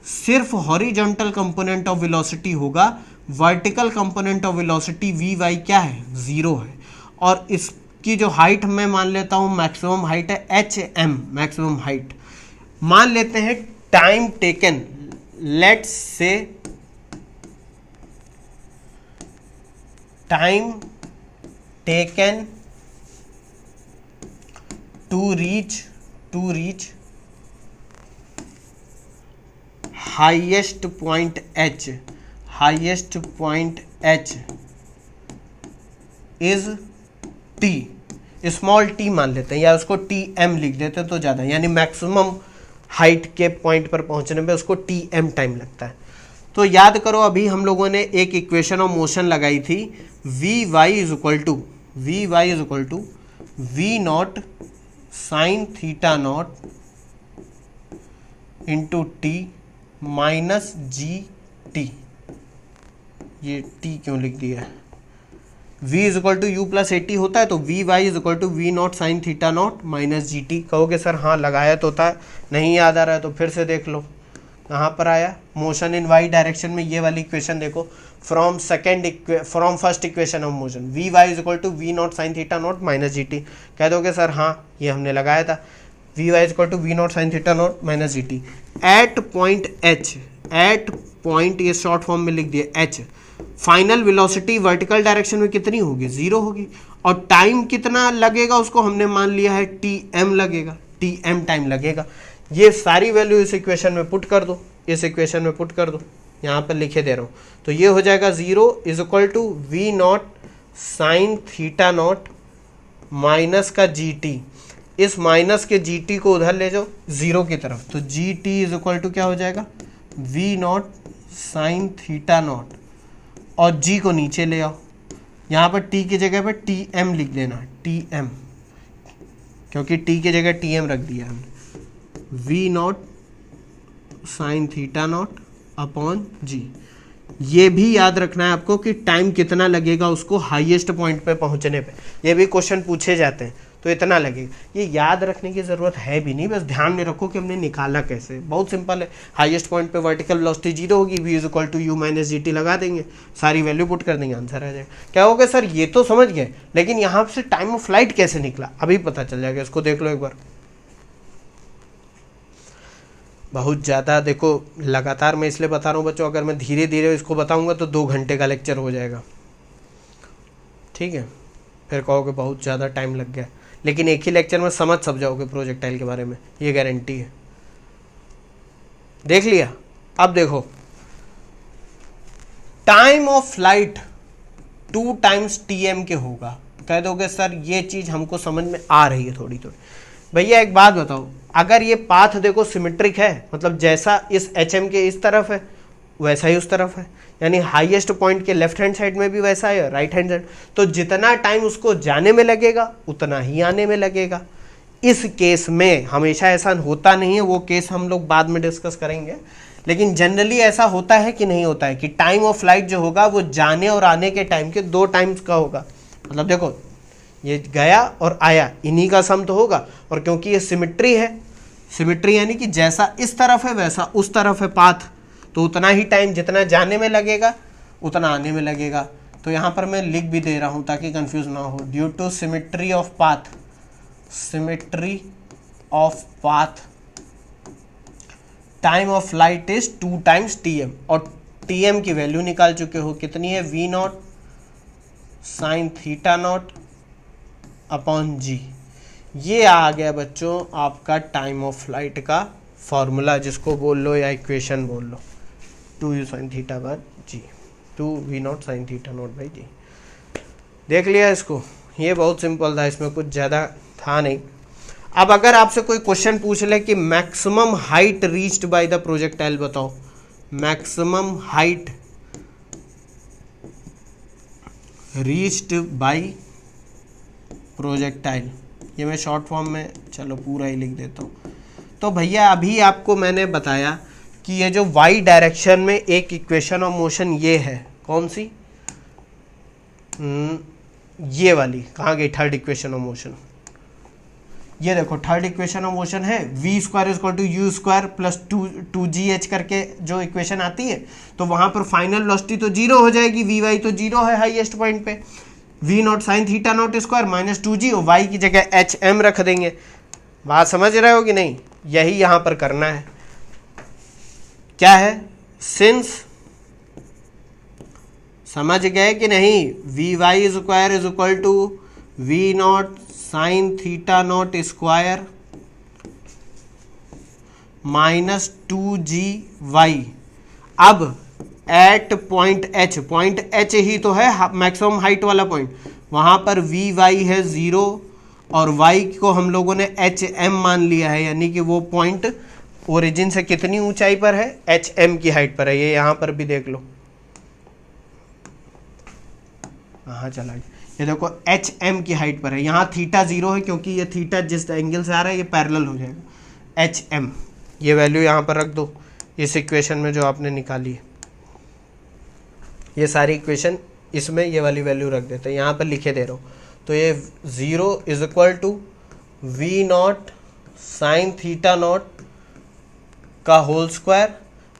सिर्फ हॉरिजॉन्टल कंपोनेंट ऑफ वेलोसिटी होगा, vertical component of velocity v y क्या है? 0 है। और इसकी जो हाइट मैं मान लेता हूँ मैक्सिमम हाइट है एच एम, मैक्सिमम हाइट मान लेते हैं। Time taken, let's say time taken to reach highest point h is t, small t मान लेते हैं, या उसको टी एम लिख देते हैं तो ज़्यादा, यानी मैक्सिमम हाइट के पॉइंट पर पहुंचने में उसको टी एम टाइम लगता है। तो याद करो अभी हम लोगों ने एक इक्वेशन ऑफ मोशन लगाई थी, v Y is equal to we naught sine theta naught into t minus ji t. ये टी क्यों लिख दिया है? v is equal to u plus a t होता है, तो v Y is equal to we naught sine theta naught minus ji t. कहोगे sir हाँ लगाया तो था, नहीं याद आ रहा है तो फिर से देख लो कहाँ पर आया। मोशन इन वाई डायरेक्शन में ये वाली इक्वेशन देखो, from first equation of motion, V Y is equal to we naught sine theta naught minus ji T. कह दोगे सर हाँ ये हमने लगाया था, V Y is equal to we naught sine theta naught minus ji T. At point H, at point ये short form में लिख दिया H, final velocity vertical direction में कितनी होगी? 0 होगी। और टाइम कितना लगेगा उसको हमने मान लिया है टी एम लगेगा, टी एम टाइम लगेगा। ये सारी वैल्यू इस इक्वेशन में पुट कर दो, यहाँ पर लिखे दे रहा हूँ। तो ये हो जाएगा 0 is equal to we naught sine theta naught minus का जी टी, इस माइनस के जी टी को उधर ले जाओ 0 की तरफ, तो G T is equal to क्या हो जाएगा? V naught sine theta naught, और जी को नीचे ले आओ, यहाँ पर टी की जगह पर टी एम लिख देना, टी एम, क्योंकि टी की जगह टी एम रख दिया हमने। V naught sine theta naught upon g, ये भी याद रखना है आपको कि टाइम कितना लगेगा उसको हाईएस्ट पॉइंट पे पहुंचने पे, ये भी क्वेश्चन पूछे जाते हैं, तो इतना लगेगा। ये याद रखने की ज़रूरत है भी नहीं, बस ध्यान में रखो कि हमने निकाला कैसे। बहुत सिंपल है, हाईएस्ट पॉइंट पे वर्टिकल वेलोसिटी 0 होगी, v is equal to U minus ji T लगा देंगे, सारी वैल्यू पुट कर देंगे, आंसर आ जाएगा। क्या होगा सर, ये तो समझ गए, लेकिन यहाँ से टाइम ऑफ फ्लाइट कैसे निकला अभी पता चल जाएगा, इसको देख लो एक बार। बहुत ज़्यादा देखो, लगातार मैं इसलिए बता रहा हूँ बच्चों, अगर मैं धीरे धीरे इसको बताऊँगा तो 2 घंटे का लेक्चर हो जाएगा, ठीक है, फिर कहोगे बहुत ज़्यादा टाइम लग गया, लेकिन एक ही लेक्चर में समझ सब जाओगे प्रोजेक्टाइल के बारे में, ये गारंटी है। देख लिया, अब देखो time of flight 2 times TM के होगा। कह दोगे सर ये चीज़ हमको समझ में आ रही है थोड़ी थोड़ी। भैया एक बात बताओ, अगर ये पाथ देखो सिमेट्रिक है, मतलब जैसा इस एच एम के इस तरफ है वैसा ही उस तरफ है, यानी हाईएस्ट पॉइंट के लेफ्ट हैंड साइड में भी वैसा है, राइट हैंड साइड, तो जितना टाइम उसको जाने में लगेगा उतना ही आने में लगेगा। इस केस में हमेशा ऐसा होता नहीं है, वो केस हम लोग बाद में डिस्कस करेंगे, लेकिन जनरली ऐसा होता है कि नहीं होता है कि टाइम ऑफ फ्लाइट जो होगा वो जाने और आने के टाइम के 2 टाइम्स का होगा। मतलब देखो ये गया और आया, इन्हीं का सम तो होगा, और क्योंकि ये सिमेट्री है, सिमेट्री यानी कि जैसा इस तरफ है वैसा उस तरफ है पाथ, तो उतना ही टाइम जितना जाने में लगेगा उतना आने में लगेगा। तो यहाँ पर मैं लिख भी दे रहा हूँ ताकि कंफ्यूज ना हो, due to symmetry of path, symmetry of path time of flight is 2 times TM, और टीएम की वैल्यू निकाल चुके हो, कितनी है, we naught sine theta naught upon g. ये आ गया बच्चों आपका टाइम ऑफ फ्लाइट का फॉर्मूला, जिसको बोल लो या इक्वेशन बोल लो, 2u sine theta by g, 2v naught sine theta naught by g. देख लिया इसको, ये बहुत सिंपल था, इसमें कुछ ज़्यादा था नहीं। अब अगर आपसे कोई क्वेश्चन पूछ ले कि maximum height reached by the projectile बताओ, maximum height reached by projectile, ये मैं शॉर्ट फॉर्म में चलो पूरा ही लिख देता हूँ। तो भैया अभी आपको मैंने बताया कि ये जो y डायरेक्शन में एक इक्वेशन ऑफ मोशन ये है, कौन सी, ये वाली, कहाँ गई थर्ड इक्वेशन ऑफ मोशन, ये देखो थर्ड इक्वेशन ऑफ मोशन है, V square is equal to you square plus 2gh करके जो इक्वेशन आती है, तो वहाँ पर फाइनल वेलोसिटी तो 0 हो जाएगी, वी वाई तो 0 है हाईएस्ट पॉइंट पे, V naught sine theta naught square minus 2g, और वाई की जगह एच एम रख देंगे। बात समझ रहे हो कि नहीं, यही यहाँ पर करना है। क्या है, सिंस, समझ गए कि नहीं, V Y square is equal to we naught sine theta naught square minus 2g अब एट पॉइंट एच ही तो है मैक्सिमम हाइट वाला पॉइंट, वहां पर वी वाई है 0 और y को हम लोगों ने एच एम मान लिया है, यानी कि वो पॉइंट ओरिजिन से कितनी ऊंचाई पर है, एच एम की हाइट पर है। ये यहाँ पर भी देख लो, हाँ चला गया, ये देखो एच एम की हाइट पर है, यहाँ थीटा 0 है क्योंकि ये थीटा जिस एंगल से आ रहा है ये पैरेलल हो जाएगा, एच एम, ये वैल्यू यहाँ पर रख दो इस इक्वेशन में जो आपने निकाली है, ये सारी इक्वेशन इसमें ये वाली वैल्यू रख देते हैं, यहाँ पर लिखे दे रहा हूँ। तो ये 0 is equal to we naught sine theta naught का होल स्क्वायर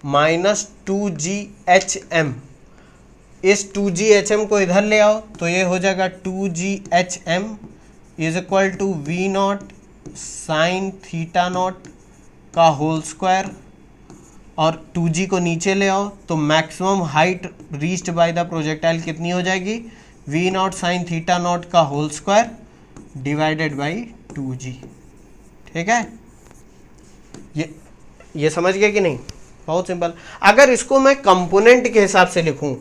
माइनस 2ghm, इस 2ghm को इधर ले आओ तो ये हो जाएगा 2ghm is equal to we naught sine theta naught का होल स्क्वायर, और 2g को नीचे ले आओ तो maximum height reached by the projectile कितनी हो जाएगी, v naught sine theta naught का whole square divided by 2g। ठीक है, ये समझ गए कि नहीं, बहुत सिंपल। अगर इसको मैं कंपोनेंट के हिसाब से लिखूं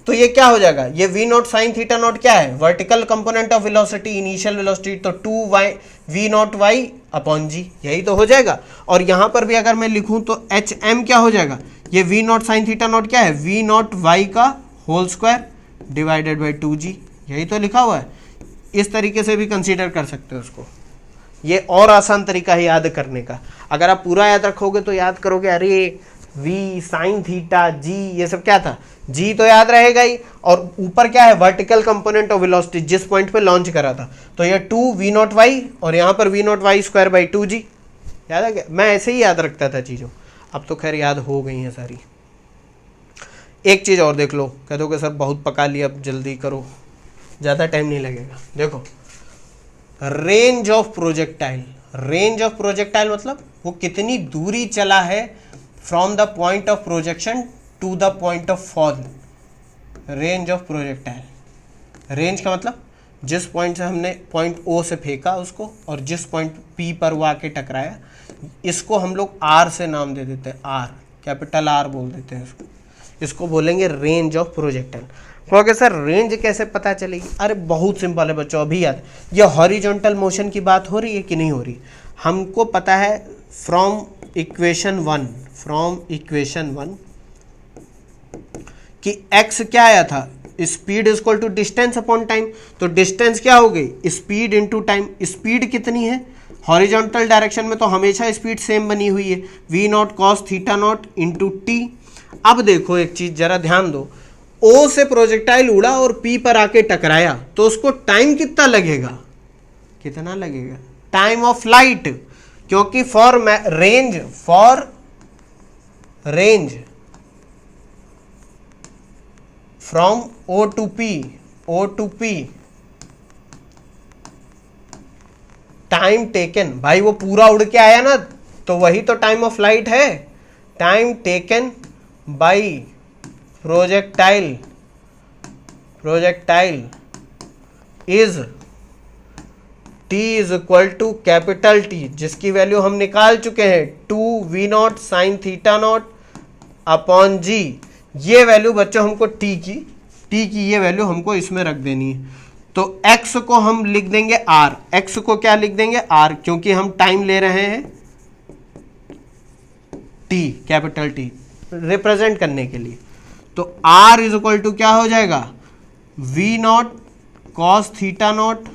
तो ये क्या हो जाएगा, ये we naught sine theta naught क्या है, vertical component of velocity, initial velocity, तो 2y v naught y upon g, यही तो हो जाएगा। और यहाँ पर भी अगर मैं लिखूं तो एच एम क्या हो जाएगा, ये we naught sine theta naught क्या है, वी नॉट वाई का whole square divided by 2g, यही तो लिखा हुआ है। इस तरीके से भी कंसीडर कर सकते हो उसको, ये और आसान तरीका है याद करने का। अगर आप पूरा याद रखोगे तो याद करोगे अरे v साइन थीटा g, ये सब क्या था, g तो याद रहेगा ही, और ऊपर क्या है, वर्टिकल कंपोनेंट ऑफ वेलोसिटी जिस पॉइंट पे लॉन्च करा था, तो ये 2v0y और यहाँ पर v0y स्क्वायर बाई 2g, याद है क्या? मैं ऐसे ही याद रखता था चीज़ों, अब तो खैर याद हो गई हैं सारी। एक चीज़ और देख लो, कह दो कि सर बहुत पका लिया, अब जल्दी करो, ज़्यादा टाइम नहीं लगेगा। देखो range of projectile, range of projectile मतलब वो कितनी दूरी चला है from the point of projection to the point of fall, range of projectile. Range का मतलब जिस पॉइंट से हमने पॉइंट ओ से फेंका उसको और जिस पॉइंट पी पर वो आके टकराया, इसको हम लोग आर से नाम दे देते हैं, आर, कैपिटल आर बोल देते हैं इसको बोलेंगे रेंज ऑफ प्रोजेक्टाइल। क्योंकि सर रेंज कैसे पता चलेगी? अरे बहुत सिंपल है बच्चों, अभी याद, ये हॉरिजॉन्टल मोशन की बात हो रही है कि नहीं हो रही? हमको पता है फ्रॉम इक्वेशन 1, फ्रॉम इक्वेशन 1 कि x क्या आया था, speed is equal to distance upon time, तो डिस्टेंस क्या हो गई, स्पीड इनटू टाइम। स्पीड कितनी है हॉरिजॉन्टल डायरेक्शन में, तो हमेशा स्पीड सेम बनी हुई है, v not cos theta naught into T. अब देखो एक चीज जरा ध्यान दो, O से प्रोजेक्टाइल उड़ा और P पर आके टकराया, तो उसको टाइम कितना लगेगा, कितना लगेगा, टाइम ऑफ लाइट, क्योंकि for range from O to P time taken, भाई वो पूरा उड़ के आया ना, तो वही तो टाइम ऑफ लाइट है, time taken by projectile is t is equal to capital T, जिसकी वैल्यू हम निकाल चुके हैं 2v0 sine theta naught upon g। ये वैल्यू बच्चों हमको t की ये वैल्यू हमको इसमें रख देनी है, तो x को हम लिख देंगे r, x को क्या लिख देंगे r, क्योंकि हम टाइम ले रहे हैं t, कैपिटल T रिप्रेजेंट करने के लिए। तो r इज इक्वल टू क्या हो जाएगा, v not cos theta naught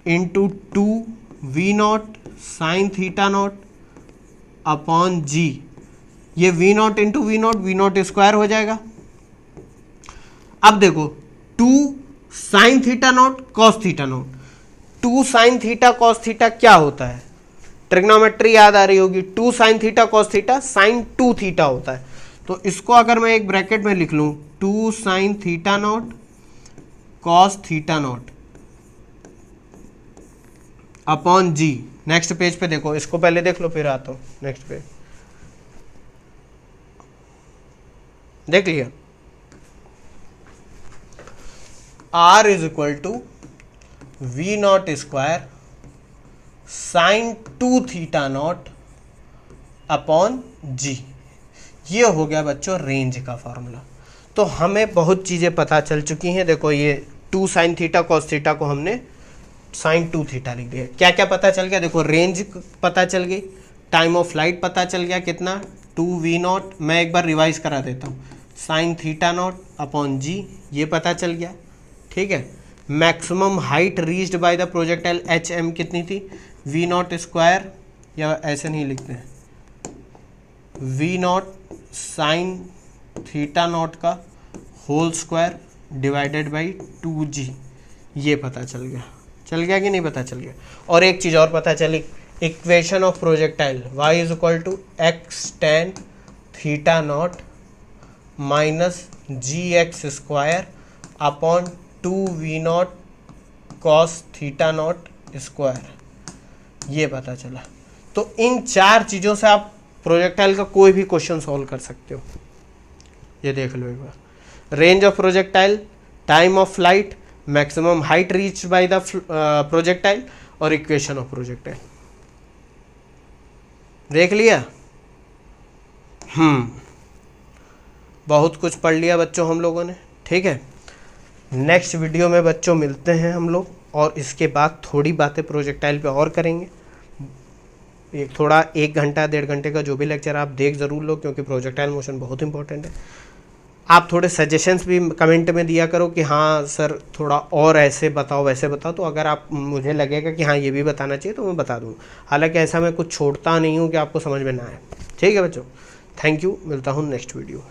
into 2v0 sine theta naught upon g। ये v0 इंटू v0 स्क्वायर हो जाएगा। अब देखो 2 sine theta naught cos theta not, 2 sine theta cos theta क्या होता है, ट्रिग्नोमेट्री याद आ रही होगी, 2 sine theta cos theta sine 2 theta होता है, तो इसको अगर मैं एक ब्रैकेट में लिख लूं 2 sine theta naught cos theta naught upon G. Next page पे देखो, इसको पहले देख लो फिर आता हूं नेक्स्ट पेज, देख लिया, r is equal to we naught square sine 2 theta naught upon g. ये हो गया बच्चों रेंज का फॉर्मूला। तो हमें बहुत चीज़ें पता चल चुकी हैं। देखो ये 2 साइन थीटा कॉस थीटा को हमने साइन 2 थीटा लिख दिया। क्या क्या पता चल गया, देखो रेंज पता चल गई, टाइम ऑफ फ्लाइट पता चल गया कितना 2v0, मैं एक बार रिवाइज करा देता हूँ, sign theta naught upon g, ये पता चल गया, ठीक है। Maximum height reached by the projectile HM कितनी थी, v0 स्क्वायर, या ऐसे नहीं लिखते हैं, v0 साइन थीटा नॉट का whole square divided by 2g। ये पता चल गया कि नहीं पता चल गया। और एक चीज़ और पता चली, equation of projectile y is equal to x tan theta naught minus gx square upon 2v0 cos theta naught square, ये पता चला। तो इन 4 चीज़ों से आप प्रोजेक्टाइल का कोई भी क्वेश्चन सॉल्व कर सकते हो। ये देख लो एक बार, range of projectile, time of flight, maximum height reached by the projectile और इक्वेशन ऑफ प्रोजेक्टाइल। देख लिया, बहुत कुछ पढ़ लिया बच्चों हम लोगों ने, ठीक है। नेक्स्ट वीडियो में बच्चों मिलते हैं हम लोग, और इसके बाद थोड़ी बातें प्रोजेक्टाइल पे और करेंगे। एक थोड़ा 1 घंटा 1.5 घंटे का जो भी लेक्चर आप देख ज़रूर लो, क्योंकि प्रोजेक्टाइल मोशन बहुत इंपॉर्टेंट है। आप थोड़े सजेशंस भी कमेंट में दिया करो कि हाँ सर थोड़ा और ऐसे बताओ वैसे बताओ, तो अगर आप मुझे लगेगा कि हाँ ये भी बताना चाहिए तो मैं बता दूँ। हालांकि ऐसा मैं कुछ छोड़ता नहीं हूँ कि आपको समझ में ना आए, ठीक है बच्चों। थैंक यू, मिलता हूँ नेक्स्ट वीडियो।